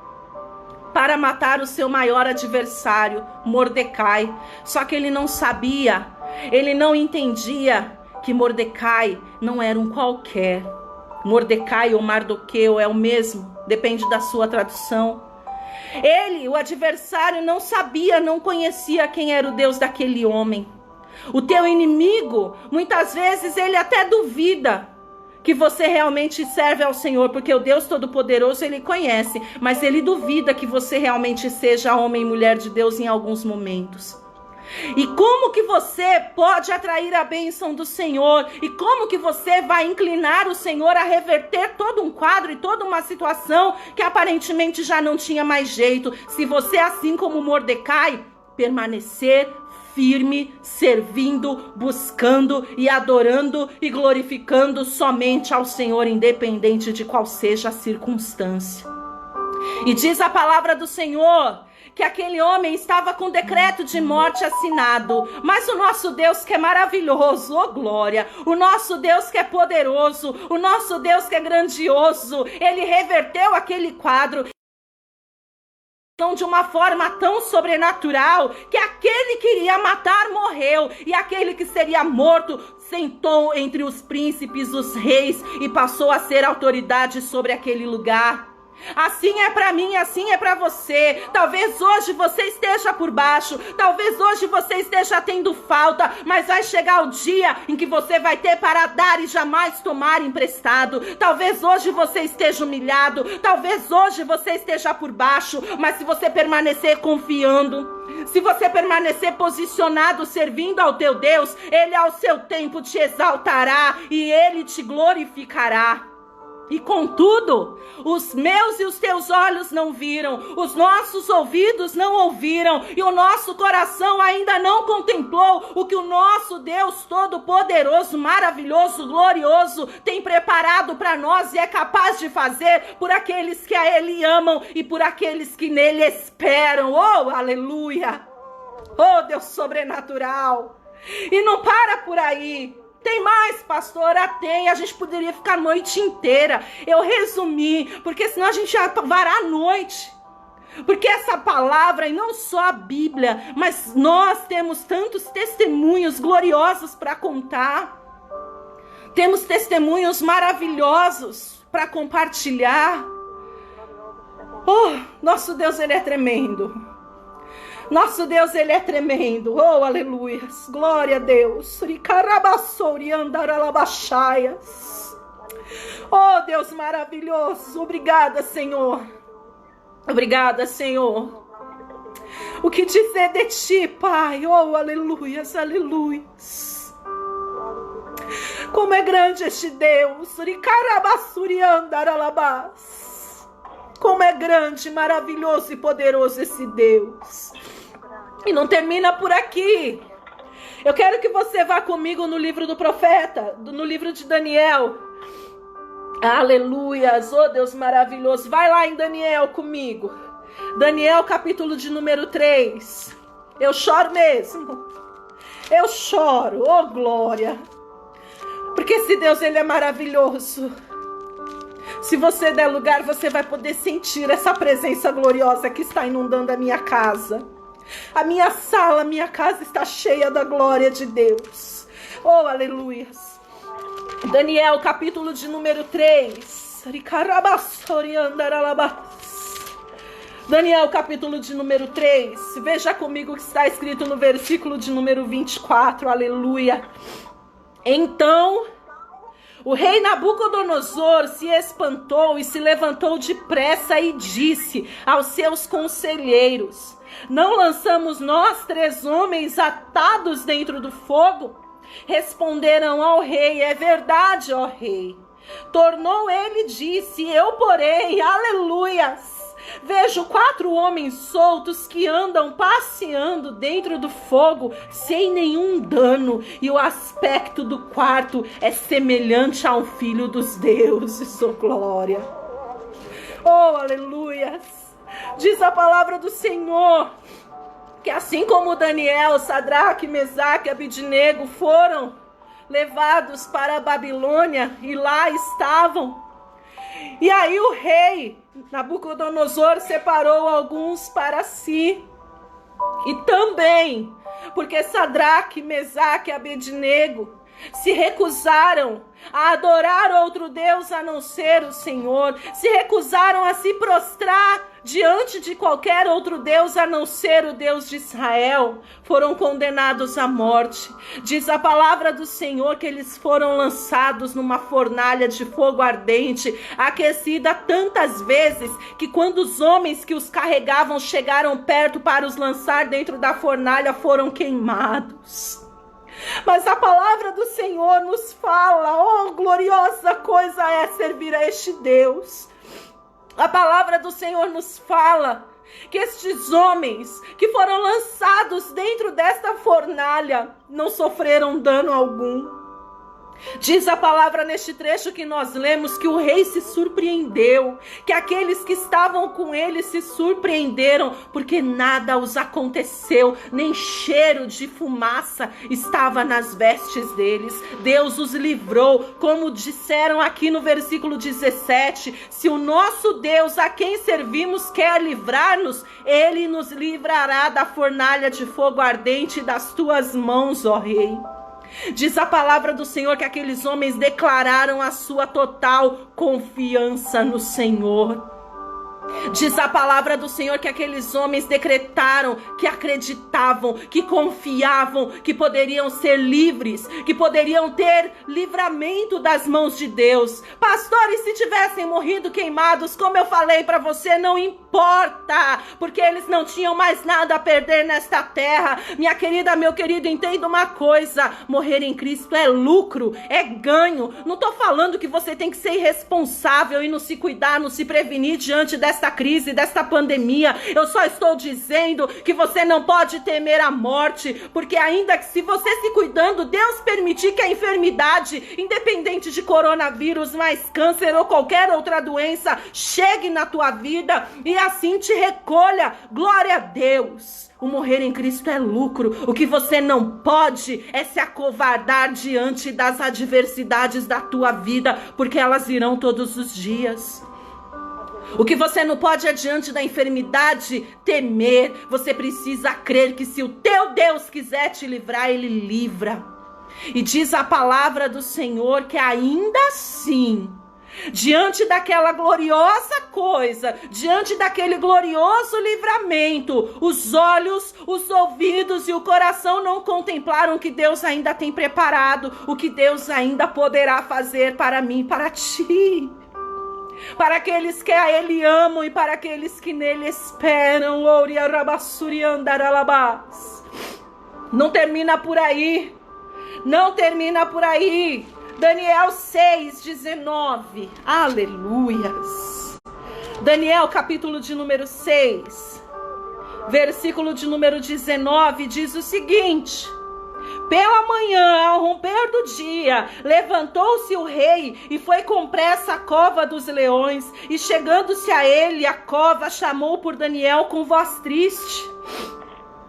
para matar o seu maior adversário, Mordecai. Só que ele não sabia, ele não entendia que Mordecai não era um qualquer. Mordecai ou Mardoqueu é o mesmo, depende da sua tradução. Ele, o adversário, não sabia, não conhecia quem era o Deus daquele homem. O teu inimigo, muitas vezes ele até duvida que você realmente serve ao Senhor, porque o Deus Todo-Poderoso ele conhece, mas ele duvida que você realmente seja homem e mulher de Deus em alguns momentos. E como que você pode atrair a bênção do Senhor? E como que você vai inclinar o Senhor a reverter todo um quadro e toda uma situação que aparentemente já não tinha mais jeito? Se você, assim como Mordecai, permanecer firme, servindo, buscando e adorando e glorificando somente ao Senhor, independente de qual seja a circunstância. E diz a palavra do Senhor que aquele homem estava com decreto de morte assinado, mas o nosso Deus que é maravilhoso, oh glória, o nosso Deus que é poderoso, o nosso Deus que é grandioso, ele reverteu aquele quadro de uma forma tão sobrenatural que aquele que iria matar morreu, e aquele que seria morto sentou entre os príncipes, os reis, e passou a ser autoridade sobre aquele lugar. Assim é para mim, assim é para você. Talvez hoje você esteja por baixo, talvez hoje você esteja tendo falta, mas vai chegar o dia em que você vai ter para dar e jamais tomar emprestado. Talvez hoje você esteja humilhado, talvez hoje você esteja por baixo, mas se você permanecer confiando, se você permanecer posicionado, servindo ao teu Deus, ele ao seu tempo te exaltará e ele te glorificará. E contudo, os meus e os teus olhos não viram, os nossos ouvidos não ouviram, e o nosso coração ainda não contemplou o que o nosso Deus Todo-Poderoso, maravilhoso, glorioso, tem preparado para nós e é capaz de fazer por aqueles que a Ele amam e por aqueles que nele esperam. Oh, aleluia! Oh, Deus sobrenatural! E não para por aí. Tem mais, pastora? Tem. A gente poderia ficar a noite inteira. Eu resumi, porque senão a gente já vará a noite. Porque essa palavra, e não só a Bíblia, mas nós temos tantos testemunhos gloriosos para contar. Temos testemunhos maravilhosos para compartilhar. Oh, nosso Deus, ele é tremendo. Nosso Deus, ele é tremendo. Oh, aleluia. Glória a Deus. Oh, Deus maravilhoso. Obrigada, Senhor. Obrigada, Senhor. O que dizer de ti, Pai? Oh, aleluias, aleluias. Como é grande este Deus. Como é grande, maravilhoso e poderoso esse Deus. E não termina por aqui. Eu quero que você vá comigo no livro do profeta, no livro de Daniel. Aleluias, oh Deus maravilhoso. Vai lá em Daniel comigo. Daniel, capítulo de número 3. Eu choro mesmo. Eu choro, oh glória. Porque esse Deus, ele é maravilhoso. Se você der lugar, você vai poder sentir essa presença gloriosa que está inundando a minha casa. A minha sala, a minha casa está cheia da glória de Deus. Oh, aleluias. Daniel, capítulo de número 3. Daniel, capítulo de número 3. Veja comigo o que está escrito no versículo de número 24. Aleluia. Então o rei Nabucodonosor se espantou e se levantou depressa e disse aos seus conselheiros: não lançamos nós 3 homens atados dentro do fogo? Responderam ao rei: é verdade, ó rei. Tornou ele e disse: eu, porém, aleluias, vejo 4 homens soltos que andam passeando dentro do fogo sem nenhum dano, e o aspecto do quarto é semelhante a um filho dos deuses. Oh, glória! Oh, aleluias! Diz a palavra do Senhor que assim como Daniel, Sadraque, Mesaque e Abidnego foram levados para a Babilônia e lá estavam, e aí o rei Nabucodonosor separou alguns para si, e também porque Sadraque, Mesaque e Abednego se recusaram a adorar outro Deus a não ser o Senhor, se recusaram a se prostrar diante de qualquer outro Deus a não ser o Deus de Israel, foram condenados à morte. Diz a palavra do Senhor que eles foram lançados numa fornalha de fogo ardente, aquecida tantas vezes que quando os homens que os carregavam chegaram perto para os lançar dentro da fornalha, foram queimados. Mas a palavra do Senhor nos fala, oh, gloriosa coisa é servir a este Deus. A palavra do Senhor nos fala que estes homens que foram lançados dentro desta fornalha não sofreram dano algum. Diz a palavra neste trecho que nós lemos que o rei se surpreendeu, que aqueles que estavam com ele se surpreenderam, porque nada os aconteceu, nem cheiro de fumaça estava nas vestes deles. Deus os livrou, como disseram aqui no versículo 17, se o nosso Deus a quem servimos quer livrar-nos, ele nos livrará da fornalha de fogo ardente das tuas mãos, ó rei. Diz a palavra do Senhor que aqueles homens declararam a sua total confiança no Senhor. Diz a palavra do Senhor que aqueles homens decretaram que acreditavam, que confiavam, que poderiam ser livres, que poderiam ter livramento das mãos de Deus. Pastores, se tivessem morrido queimados, como eu falei para você, não importa, porque eles não tinham mais nada a perder nesta terra. Minha querida, meu querido, entenda uma coisa, morrer em Cristo é lucro, é ganho. Não estou falando que você tem que ser irresponsável e não se cuidar, não se prevenir diante desta crise, desta pandemia. Eu só estou dizendo que você não pode temer a morte, porque ainda que se você se cuidando, Deus permitir que a enfermidade, independente de coronavírus, mais câncer ou qualquer outra doença, chegue na tua vida e assim te recolha. Glória a Deus. O morrer em Cristo é lucro. O que você não pode é se acovardar diante das adversidades da tua vida, porque elas virão todos os dias. O que você não pode é diante da enfermidade temer. Você precisa crer que se o teu Deus quiser te livrar, Ele livra. E diz a palavra do Senhor que ainda assim, diante daquela gloriosa coisa, diante daquele glorioso livramento, os olhos, os ouvidos e o coração não contemplaram o que Deus ainda tem preparado, o que Deus ainda poderá fazer para mim e para ti. Para aqueles que a Ele amam e para aqueles que nele esperam. Não termina por aí. Não termina por aí. Daniel 6:19. Aleluias. Daniel, capítulo de número 6, versículo de número 19, diz o seguinte: pela manhã, ao romper do dia, levantou-se o rei e foi com pressa à cova dos leões. E chegando-se a ele, a cova chamou por Daniel com voz triste.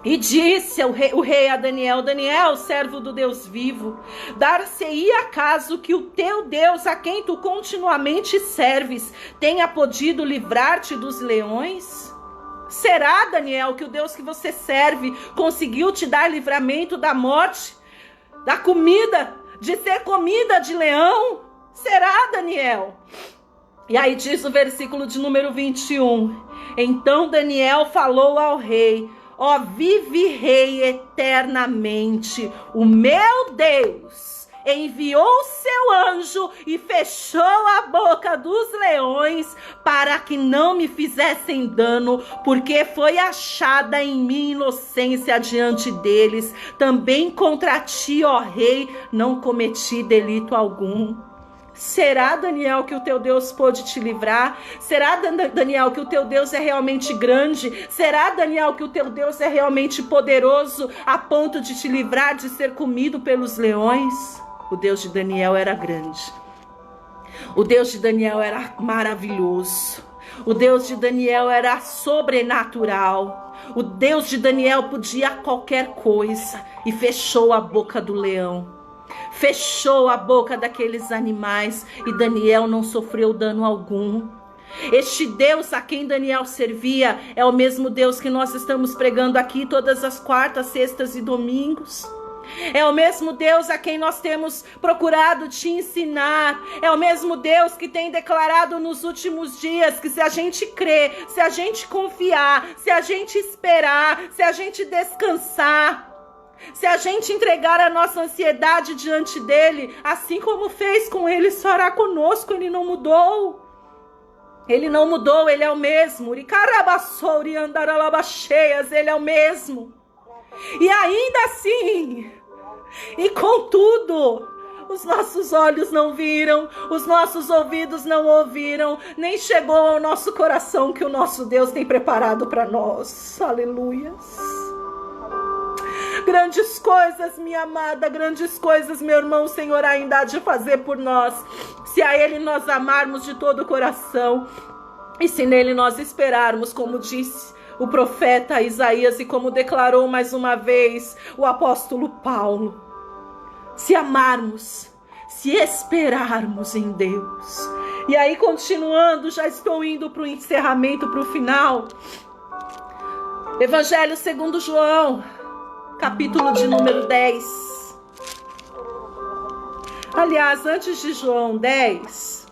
E disse o rei a Daniel: Daniel, servo do Deus vivo, dar-se-ia caso que o teu Deus, a quem tu continuamente serves, tenha podido livrar-te dos leões? Será, Daniel, que o Deus que você serve conseguiu te dar livramento da morte, da comida, de ser comida de leão? Será, Daniel? E aí diz o versículo de número 21. Então Daniel falou ao rei: ó, vive rei eternamente, o meu Deus enviou seu anjo e fechou a boca dos leões para que não me fizessem dano, porque foi achada em mim inocência diante deles. Também contra ti, ó rei, não cometi delito algum. Será, Daniel, que o teu Deus pôde te livrar? Será, Daniel, que o teu Deus é realmente grande? Será, Daniel, que o teu Deus é realmente poderoso a ponto de te livrar de ser comido pelos leões? O Deus de Daniel era grande. O Deus de Daniel era maravilhoso. O Deus de Daniel era sobrenatural. O Deus de Daniel podia qualquer coisa e fechou a boca do leão. Fechou a boca daqueles animais e Daniel não sofreu dano algum. Este Deus a quem Daniel servia é o mesmo Deus que nós estamos pregando aqui todas as quartas, sextas e domingos. É o mesmo Deus a quem nós temos procurado te ensinar. É o mesmo Deus que tem declarado nos últimos dias que se a gente crer, se a gente confiar, se a gente esperar, se a gente descansar, se a gente entregar a nossa ansiedade diante dele, assim como fez com ele, fará conosco. Ele não mudou. Ele não mudou, ele é o mesmo. Ele é o mesmo. E ainda assim, e contudo, os nossos olhos não viram, os nossos ouvidos não ouviram, nem chegou ao nosso coração que o nosso Deus tem preparado para nós. Aleluias. Grandes coisas, minha amada, grandes coisas, meu irmão, o Senhor ainda há de fazer por nós, se a Ele nós amarmos de todo o coração, e se nele nós esperarmos, como disse o profeta Isaías, e como declarou mais uma vez o apóstolo Paulo, se amarmos, se esperarmos em Deus. E aí, continuando, já estou indo para o encerramento, para o final. Evangelho segundo João, capítulo de número 10. Aliás, antes de João 10,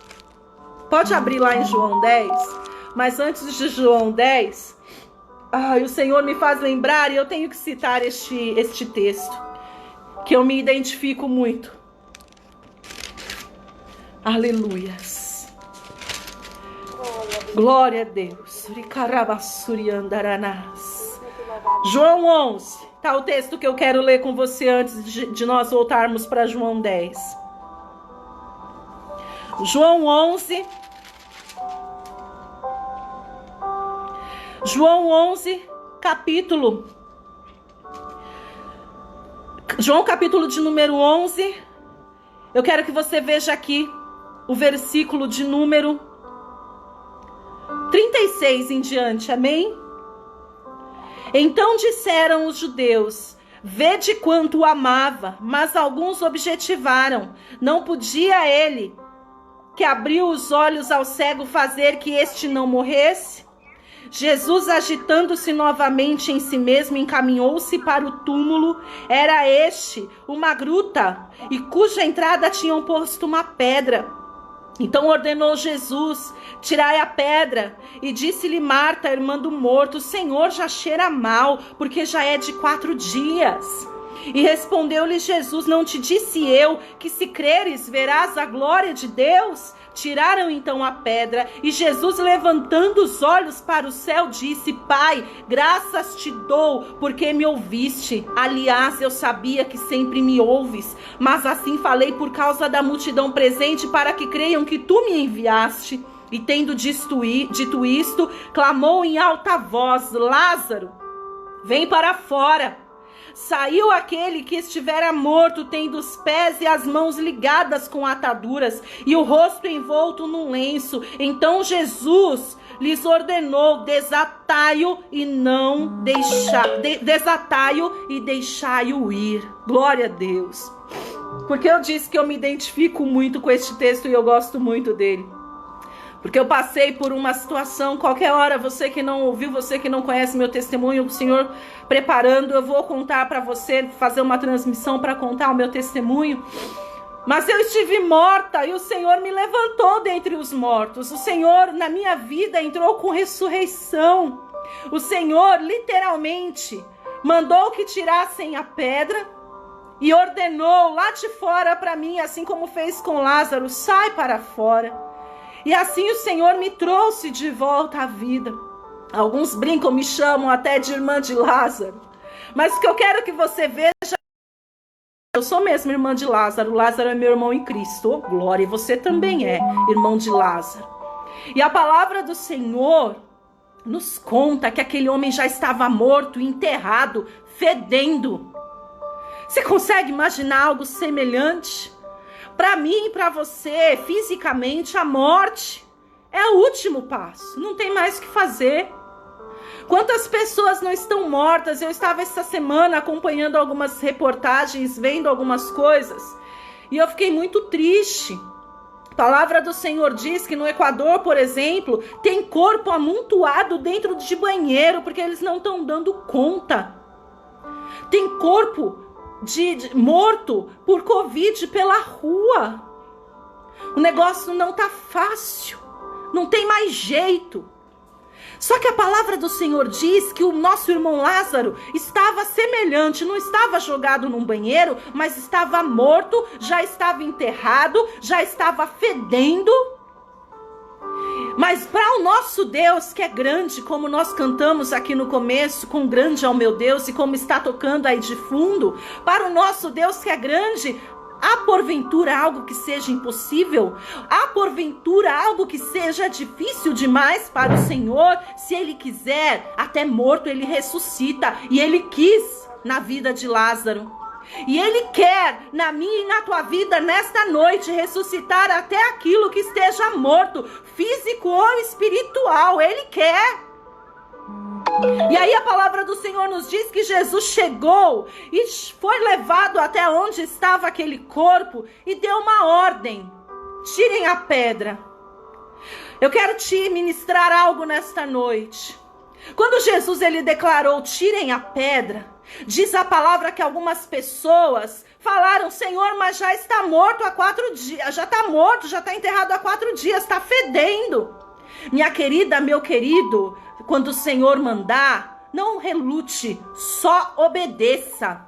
pode abrir lá em João 10, mas antes de João 10, o Senhor me faz lembrar, e eu tenho que citar este texto, que eu me identifico muito. Aleluias. Glória a Deus. João 11. Tá o texto que eu quero ler com você antes de nós voltarmos para João 10. João 11. João 11, capítulo. João capítulo de número 11. Eu quero que você veja aqui o versículo de número 36 em diante. Amém? Então disseram os judeus: vede quanto o amava. Mas alguns objetivaram: não podia ele, que abriu os olhos ao cego, fazer que este não morresse? Jesus, agitando-se novamente em si mesmo, encaminhou-se para o túmulo. Era este uma gruta, e cuja entrada tinham posto uma pedra. Então ordenou Jesus: tirai a pedra. E disse-lhe Marta, irmã do morto: Senhor, já cheira mal, porque já é de 4 dias. E respondeu-lhe Jesus: não te disse eu que, se creres, verás a glória de Deus? Tiraram então a pedra, e Jesus, levantando os olhos para o céu, disse: Pai, graças te dou, porque me ouviste. Aliás, eu sabia que sempre me ouves, mas assim falei por causa da multidão presente, para que creiam que tu me enviaste. E tendo dito isto, clamou em alta voz: Lázaro, vem para fora. Saiu aquele que estivera morto, tendo os pés e as mãos ligadas com ataduras, e o rosto envolto num lenço. Então Jesus lhes ordenou: desatai-o e deixai-o ir. Glória a Deus. Porque eu disse que eu me identifico muito com este texto e eu gosto muito dele. Porque eu passei por uma situação, qualquer hora, você que não ouviu, você que não conhece meu testemunho, o Senhor preparando, eu vou contar para você, fazer uma transmissão para contar o meu testemunho. Mas eu estive morta e o Senhor me levantou dentre os mortos. O Senhor na minha vida entrou com ressurreição. O Senhor literalmente mandou que tirassem a pedra e ordenou lá de fora para mim, assim como fez com Lázaro: sai para fora. E assim o Senhor me trouxe de volta à vida. Alguns brincam, me chamam até de irmã de Lázaro. Mas o que eu quero que você veja, eu sou mesmo irmã de Lázaro. Lázaro é meu irmão em Cristo. Oh, glória, e você também é irmão de Lázaro. E a palavra do Senhor nos conta que aquele homem já estava morto, enterrado, fedendo. Você consegue imaginar algo semelhante? Para mim e para você, fisicamente, a morte é o último passo. Não tem mais o que fazer. Quantas pessoas não estão mortas? Eu estava essa semana acompanhando algumas reportagens, vendo algumas coisas, e eu fiquei muito triste. A palavra do Senhor diz que no Equador, por exemplo, tem corpo amontoado dentro de banheiro, porque eles não estão dando conta. Tem corpo morto por Covid pela rua. O negócio não tá fácil, não tem mais jeito. Só que a palavra do Senhor diz que o nosso irmão Lázaro estava semelhante, não estava jogado num banheiro, mas estava morto, já estava enterrado, já estava fedendo. Mas para o nosso Deus, que é grande, como nós cantamos aqui no começo, com grande é o meu Deus, e como está tocando aí de fundo, para o nosso Deus que é grande, há porventura algo que seja impossível? Há porventura algo que seja difícil demais para o Senhor? Se Ele quiser, até morto Ele ressuscita. E Ele quis na vida de Lázaro. E Ele quer na minha e na tua vida nesta noite ressuscitar até aquilo que esteja morto, físico ou espiritual. Ele quer. E aí a palavra do Senhor nos diz que Jesus chegou e foi levado até onde estava aquele corpo e deu uma ordem: tirem a pedra. Eu quero te ministrar algo nesta noite. Quando Jesus ele declarou tirem a pedra, diz a palavra que algumas pessoas falaram: Senhor, mas já está morto há 4 dias, já está morto, já está enterrado há 4 dias, está fedendo. Minha querida, meu querido, quando o Senhor mandar, não relute, só obedeça.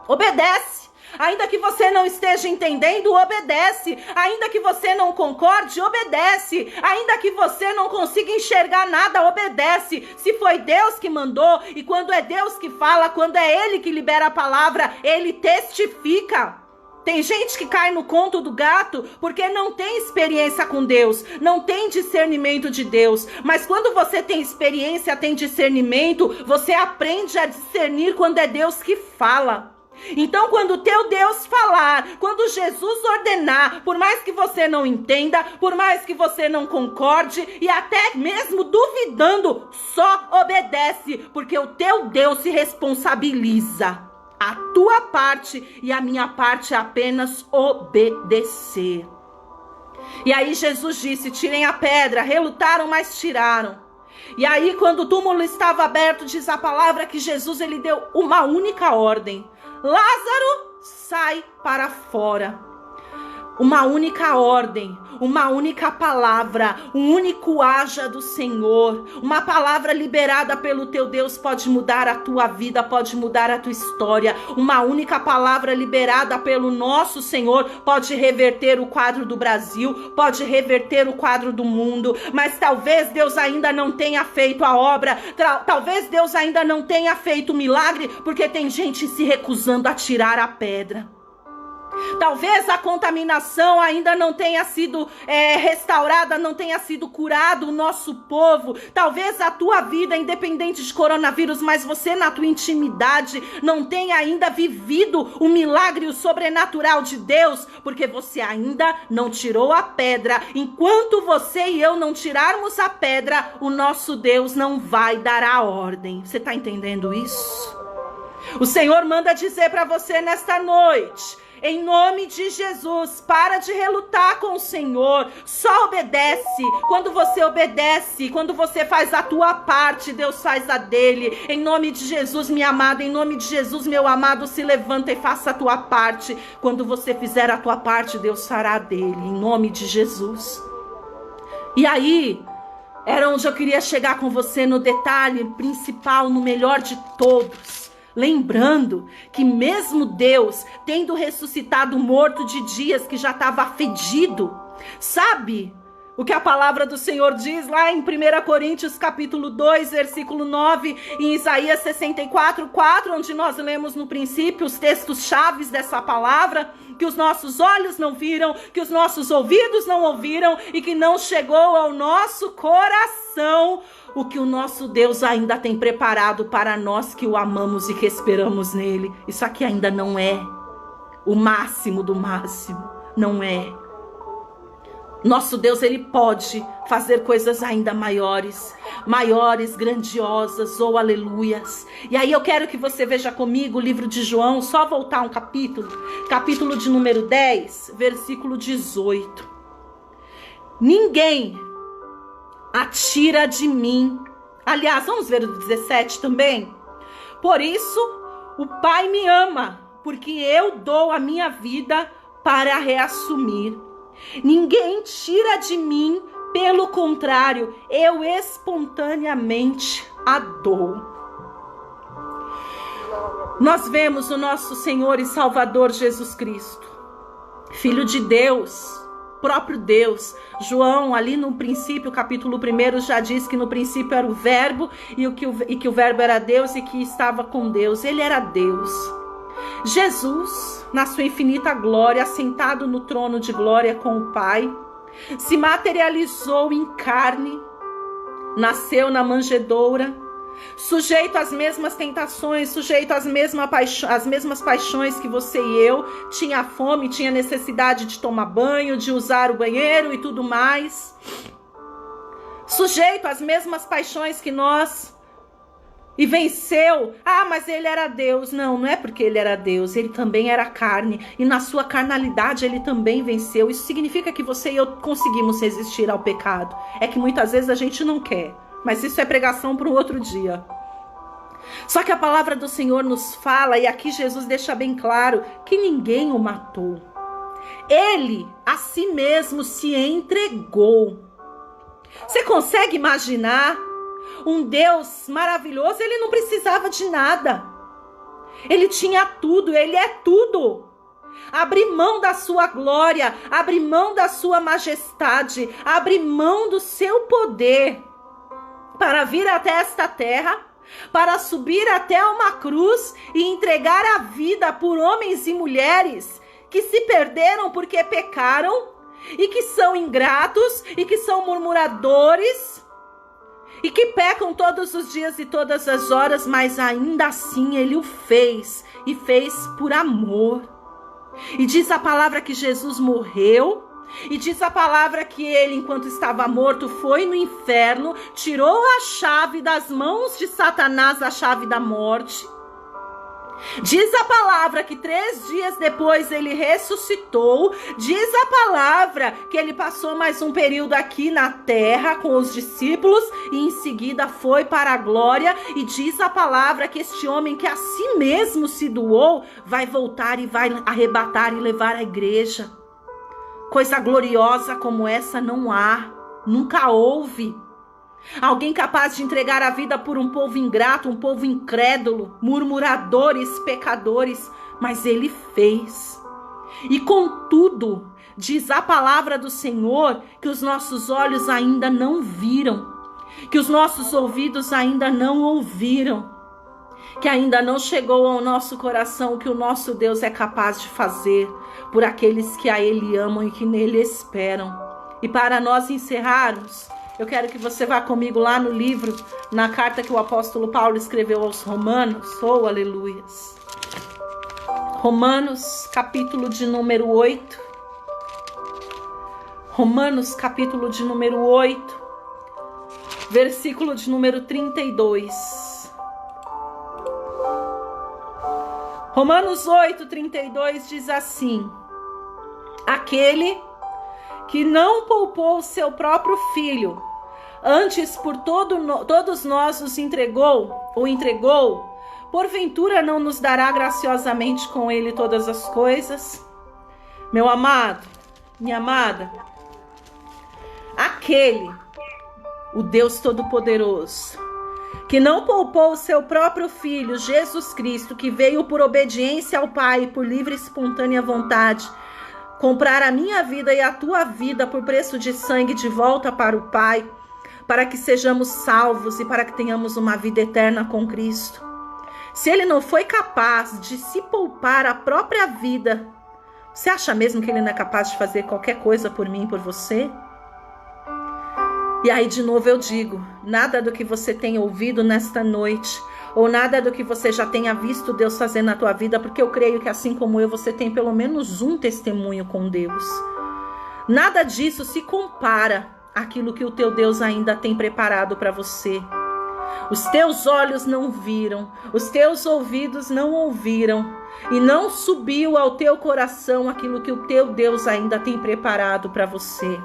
Obedece. Ainda que você não esteja entendendo, obedece. Ainda que você não concorde, obedece. Ainda que você não consiga enxergar nada, obedece. Se foi Deus que mandou, e quando é Deus que fala, quando é Ele que libera a palavra, Ele testifica. Tem gente que cai no conto do gato porque não tem experiência com Deus, não tem discernimento de Deus. Mas quando você tem experiência, tem discernimento, você aprende a discernir quando é Deus que fala. Então, quando o teu Deus falar, quando Jesus ordenar, por mais que você não entenda, por mais que você não concorde e até mesmo duvidando, só obedece, porque o teu Deus se responsabiliza. A tua parte e a minha parte é apenas obedecer. E aí Jesus disse: tirem a pedra. Relutaram, mas tiraram. E aí quando o túmulo estava aberto, diz a palavra que Jesus ele deu uma única ordem: Lázaro, sai para fora. Uma única ordem, uma única palavra, um único haja do Senhor. Uma palavra liberada pelo teu Deus pode mudar a tua vida, pode mudar a tua história. Uma única palavra liberada pelo nosso Senhor pode reverter o quadro do Brasil, pode reverter o quadro do mundo. Mas talvez Deus ainda não tenha feito a obra, talvez Deus ainda não tenha feito o milagre, porque tem gente se recusando a tirar a pedra. Talvez a contaminação ainda não tenha sido restaurada, não tenha sido curado o nosso povo. Talvez a tua vida, independente de coronavírus, mas você na tua intimidade não tenha ainda vivido o milagre, o sobrenatural de Deus, porque você ainda não tirou a pedra. Enquanto você e eu não tirarmos a pedra, o nosso Deus não vai dar a ordem. Você está entendendo isso? O Senhor manda dizer para você nesta noite: em nome de Jesus, para de relutar com o Senhor, só obedece. Quando você obedece, quando você faz a tua parte, Deus faz a dele. Em nome de Jesus, minha amada, em nome de Jesus, meu amado, se levanta e faça a tua parte. Quando você fizer a tua parte, Deus fará a dele, em nome de Jesus. E aí, era onde eu queria chegar com você, no detalhe principal, no melhor de todos. Lembrando que mesmo Deus tendo ressuscitado o morto de dias que já estava fedido, sabe o que a palavra do Senhor diz lá em 1 Coríntios capítulo 2, versículo 9, em Isaías 64, 4, onde nós lemos no princípio os textos chaves dessa palavra, que os nossos olhos não viram, que os nossos ouvidos não ouviram e que não chegou ao nosso coração o que o nosso Deus ainda tem preparado para nós que o amamos e que esperamos nele. Isso aqui ainda não é o máximo do máximo, não é. Nosso Deus, ele pode fazer coisas ainda maiores, grandiosas, ou aleluias. E aí eu quero que você veja comigo o livro de João, só voltar um capítulo de número 10, versículo 18. Ninguém atira de mim. Aliás, vamos ver o 17 também. Por isso, o Pai me ama, porque eu dou a minha vida para reassumir. Ninguém tira de mim, pelo contrário, eu espontaneamente a dou. Nós vemos o nosso Senhor e Salvador Jesus Cristo, Filho de Deus, próprio Deus. João, ali no princípio, capítulo 1, já diz que no princípio era o verbo e que o verbo era Deus e que estava com Deus. Ele era Deus. Jesus, na sua infinita glória, assentado no trono de glória com o Pai, se materializou em carne, nasceu na manjedoura, sujeito às mesmas tentações, sujeito às mesmas paixões que você e eu, tinha fome, tinha necessidade de tomar banho, de usar o banheiro e tudo mais, sujeito às mesmas paixões que nós, e venceu. Mas ele era Deus. Não é porque ele era Deus, ele também era carne, e na sua carnalidade ele também venceu. Isso significa que você e eu conseguimos resistir ao pecado. É que muitas vezes a gente não quer, mas isso é pregação para um outro dia. Só que a palavra do Senhor nos fala, e aqui Jesus deixa bem claro, que ninguém o matou. Ele a si mesmo se entregou. Você consegue imaginar um Deus maravilhoso? Ele não precisava de nada. Ele tinha tudo, ele é tudo. Abre mão da sua glória, abre mão da sua majestade, abre mão do seu poder para vir até esta terra, para subir até uma cruz e entregar a vida por homens e mulheres que se perderam porque pecaram e que são ingratos e que são murmuradores e que pecam todos os dias e todas as horas, mas ainda assim ele o fez, e fez por amor. E diz a palavra que Jesus morreu, e diz a palavra que ele, enquanto estava morto, foi no inferno, tirou a chave das mãos de Satanás, a chave da morte. Diz a palavra que 3 dias depois ele ressuscitou. Diz a palavra que ele passou mais um período aqui na terra com os discípulos e em seguida foi para a glória. E diz a palavra que este homem que a si mesmo se doou vai voltar e vai arrebatar e levar a igreja. Coisa gloriosa como essa não há, nunca houve. Alguém capaz de entregar a vida por um povo ingrato, um povo incrédulo, murmuradores, pecadores, mas ele fez. E contudo, diz a palavra do Senhor que os nossos olhos ainda não viram, que os nossos ouvidos ainda não ouviram, que ainda não chegou ao nosso coração o que o nosso Deus é capaz de fazer por aqueles que a Ele amam e que nele esperam. E para nós encerrarmos, eu quero que você vá comigo lá no livro, na carta que o apóstolo Paulo escreveu aos Romanos. Oh, aleluias. Romanos, capítulo de número 8. Romanos, capítulo de número 8, versículo de número 32. Romanos 8, 32 diz assim: aquele que não poupou o seu próprio filho, antes por todos nós o entregou, porventura não nos dará graciosamente com ele todas as coisas? Meu amado, minha amada, aquele, o Deus Todo-Poderoso, que não poupou o seu próprio filho, Jesus Cristo, que veio por obediência ao Pai, por livre e espontânea vontade, comprar a minha vida e a tua vida por preço de sangue de volta para o Pai, para que sejamos salvos e para que tenhamos uma vida eterna com Cristo. Se ele não foi capaz de se poupar a própria vida, você acha mesmo que ele não é capaz de fazer qualquer coisa por mim e por você? E aí de novo eu digo, nada do que você tem ouvido nesta noite, ou nada do que você já tenha visto Deus fazer na tua vida, porque eu creio que assim como eu, você tem pelo menos um testemunho com Deus. Nada disso se compara àquilo que o teu Deus ainda tem preparado para você. Os teus olhos não viram, os teus ouvidos não ouviram, e não subiu ao teu coração aquilo que o teu Deus ainda tem preparado para você.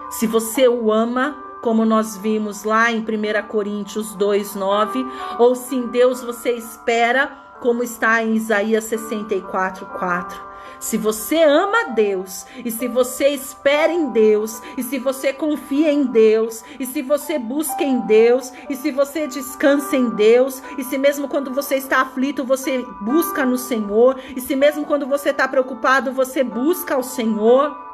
Se você o ama, como nós vimos lá em 1 Coríntios 2:9, ou se em Deus você espera, como está em Isaías 64:4. Se você ama Deus, e se você espera em Deus, e se você confia em Deus, e se você busca em Deus, e se você descansa em Deus, e se mesmo quando você está aflito, você busca no Senhor, e se mesmo quando você está preocupado, você busca o Senhor,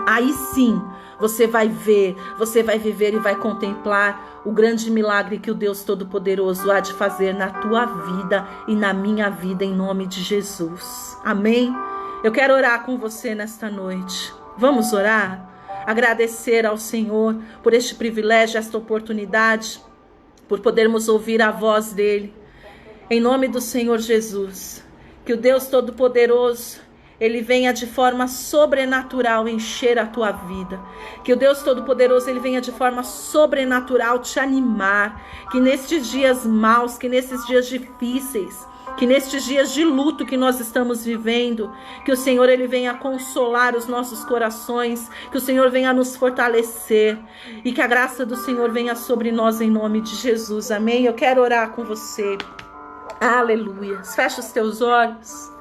aí sim, você vai ver, você vai viver e vai contemplar o grande milagre que o Deus Todo-Poderoso há de fazer na tua vida e na minha vida, em nome de Jesus. Amém? Eu quero orar com você nesta noite. Vamos orar? Agradecer ao Senhor por este privilégio, esta oportunidade, por podermos ouvir a voz dEle. Em nome do Senhor Jesus, que o Deus Todo-Poderoso, Ele venha de forma sobrenatural encher a tua vida. Que o Deus Todo-Poderoso, Ele venha de forma sobrenatural te animar. Que nestes dias maus, que nesses dias difíceis, que nestes dias de luto que nós estamos vivendo, que o Senhor, Ele venha consolar os nossos corações, que o Senhor venha nos fortalecer e que a graça do Senhor venha sobre nós em nome de Jesus. Amém? Eu quero orar com você. Aleluia. Fecha os teus olhos.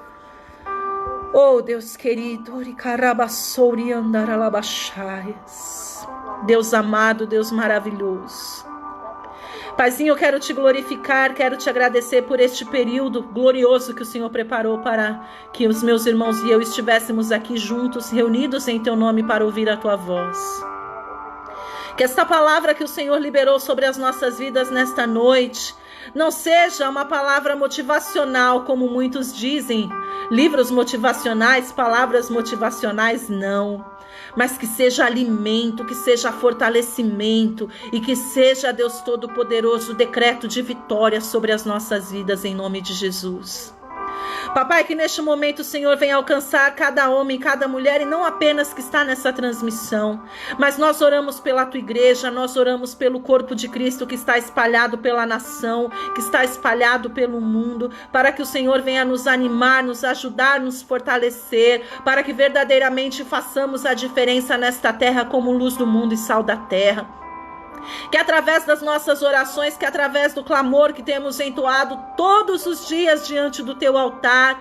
Oh, Deus querido, Deus amado, Deus maravilhoso. Paizinho, eu quero te glorificar, quero te agradecer por este período glorioso que o Senhor preparou para que os meus irmãos e eu estivéssemos aqui juntos, reunidos em teu nome para ouvir a tua voz. Que esta palavra que o Senhor liberou sobre as nossas vidas nesta noite não seja uma palavra motivacional, como muitos dizem, livros motivacionais, palavras motivacionais, não. Mas que seja alimento, que seja fortalecimento e que seja, Deus Todo-Poderoso, decreto de vitória sobre as nossas vidas em nome de Jesus. Papai, que neste momento o Senhor venha alcançar cada homem, cada mulher, e não apenas que está nessa transmissão, mas nós oramos pela tua igreja, nós oramos pelo corpo de Cristo que está espalhado pela nação, que está espalhado pelo mundo, para que o Senhor venha nos animar, nos ajudar, nos fortalecer, para que verdadeiramente façamos a diferença nesta terra como luz do mundo e sal da terra. Que através das nossas orações, que através do clamor que temos entoado todos os dias diante do teu altar,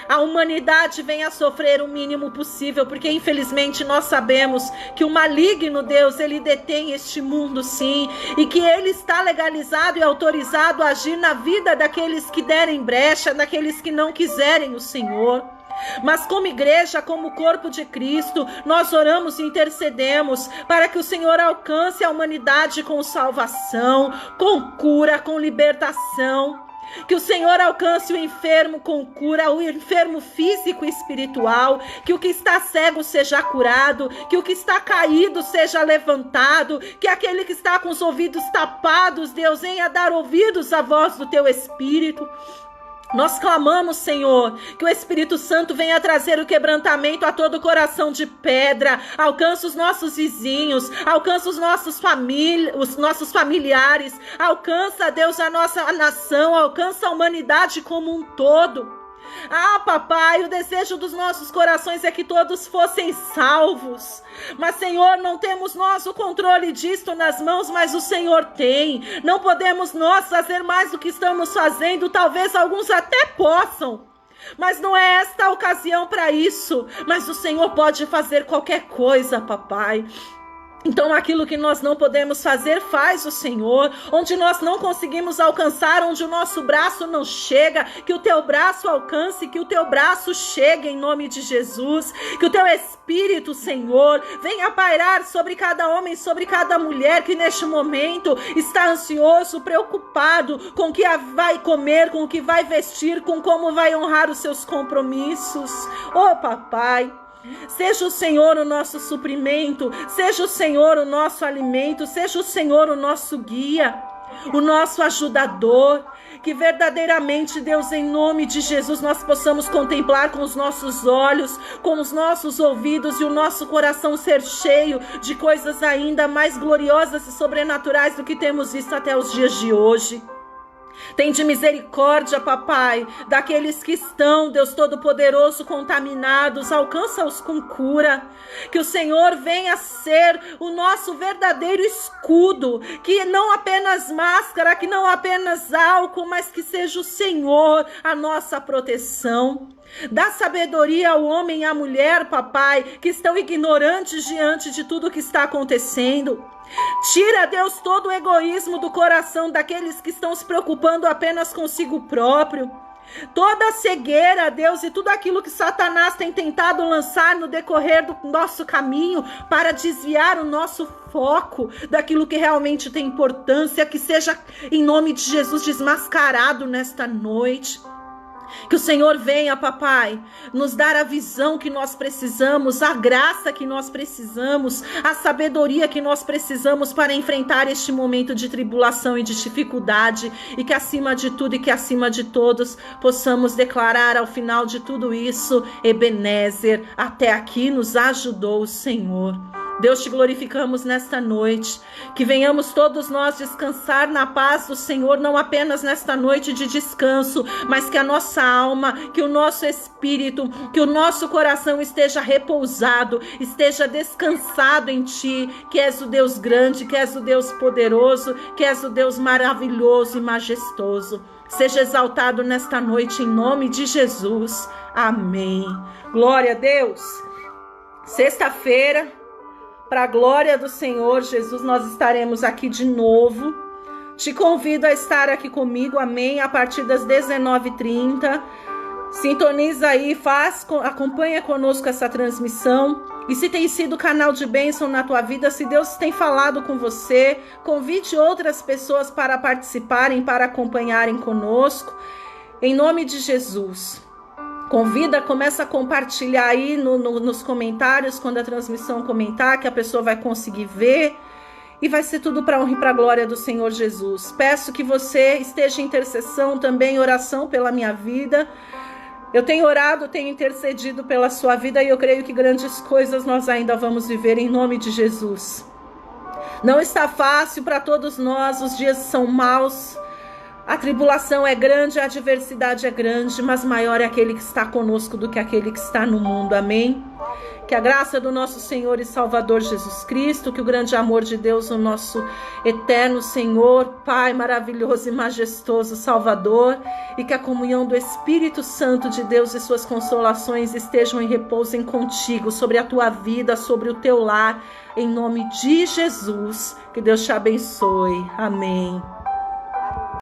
a humanidade venha sofrer o mínimo possível, porque infelizmente nós sabemos que o maligno, Deus, ele detém este mundo sim, e que ele está legalizado e autorizado a agir na vida daqueles que derem brecha, daqueles que não quiserem o Senhor. Mas como igreja, como corpo de Cristo, nós oramos e intercedemos para que o Senhor alcance a humanidade com salvação, com cura, com libertação. Que o Senhor alcance o enfermo com cura, o enfermo físico e espiritual, que o que está cego seja curado, que o que está caído seja levantado, que aquele que está com os ouvidos tapados, Deus, venha dar ouvidos à voz do teu Espírito. Nós clamamos, Senhor, que o Espírito Santo venha trazer o quebrantamento a todo coração de pedra, alcança os nossos vizinhos, alcança os nossos familiares, alcança, Deus, a nossa nação, alcança a humanidade como um todo. Ah, papai, o desejo dos nossos corações é que todos fossem salvos. Mas, Senhor, não temos nós o controle disto nas mãos, mas o Senhor tem. Não podemos nós fazer mais do que estamos fazendo, talvez alguns até possam. Mas não é esta a ocasião para isso. Mas o Senhor pode fazer qualquer coisa, papai. Então aquilo que nós não podemos fazer, faz o Senhor. Onde nós não conseguimos alcançar, onde o nosso braço não chega, que o teu braço alcance, que o teu braço chegue em nome de Jesus. Que o teu Espírito, Senhor, venha pairar sobre cada homem, sobre cada mulher que neste momento está ansioso, preocupado com o que vai comer, com o que vai vestir, com como vai honrar os seus compromissos. Oh, papai, seja o Senhor o nosso suprimento, seja o Senhor o nosso alimento, seja o Senhor o nosso guia, o nosso ajudador. Que verdadeiramente, Deus, em nome de Jesus, nós possamos contemplar com os nossos olhos, com os nossos ouvidos e o nosso coração ser cheio de coisas ainda mais gloriosas e sobrenaturais do que temos visto até os dias de hoje. Tende misericórdia, papai, daqueles que estão, Deus Todo-Poderoso, contaminados. Alcança-os com cura. Que o Senhor venha ser o nosso verdadeiro escudo. Que não apenas máscara, que não apenas álcool, mas que seja o Senhor a nossa proteção. Dá sabedoria ao homem e à mulher, papai, que estão ignorantes diante de tudo que está acontecendo. Tira, Deus, todo o egoísmo do coração daqueles que estão se preocupando apenas consigo próprio. Toda a cegueira, Deus, e tudo aquilo que Satanás tem tentado lançar no decorrer do nosso caminho para desviar o nosso foco daquilo que realmente tem importância, que seja, em nome de Jesus, desmascarado nesta noite. Que o Senhor venha, papai, nos dar a visão que nós precisamos, a graça que nós precisamos, a sabedoria que nós precisamos para enfrentar este momento de tribulação e de dificuldade, e que acima de tudo e que acima de todos possamos declarar ao final de tudo isso: Ebenezer, até aqui nos ajudou o Senhor. Deus, te glorificamos nesta noite, que venhamos todos nós descansar na paz do Senhor, não apenas nesta noite de descanso, mas que a nossa alma, que o nosso espírito, que o nosso coração esteja repousado, esteja descansado em Ti, que és o Deus grande, que és o Deus poderoso, que és o Deus maravilhoso e majestoso. Seja exaltado nesta noite em nome de Jesus. Amém. Glória a Deus. Sexta-feira, para a glória do Senhor Jesus, nós estaremos aqui de novo. Te convido a estar aqui comigo, amém, a partir das 19h30. Sintoniza aí, acompanha conosco essa transmissão. E se tem sido canal de bênção na tua vida, se Deus tem falado com você, convide outras pessoas para participarem, para acompanharem conosco. Em nome de Jesus. Convida, começa a compartilhar aí nos comentários, quando a transmissão comentar, que a pessoa vai conseguir ver. E vai ser tudo para a honra e para a glória do Senhor Jesus. Peço que você esteja em intercessão também, oração pela minha vida. Eu tenho orado, tenho intercedido pela sua vida e eu creio que grandes coisas nós ainda vamos viver em nome de Jesus. Não está fácil para todos nós, os dias são maus. A tribulação é grande, a adversidade é grande, mas maior é aquele que está conosco do que aquele que está no mundo. Amém? Que a graça do nosso Senhor e Salvador Jesus Cristo, que o grande amor de Deus, o nosso eterno Senhor, Pai maravilhoso e majestoso Salvador, e que a comunhão do Espírito Santo de Deus e suas consolações estejam e repousem contigo, sobre a tua vida, sobre o teu lar, em nome de Jesus. Que Deus te abençoe. Amém.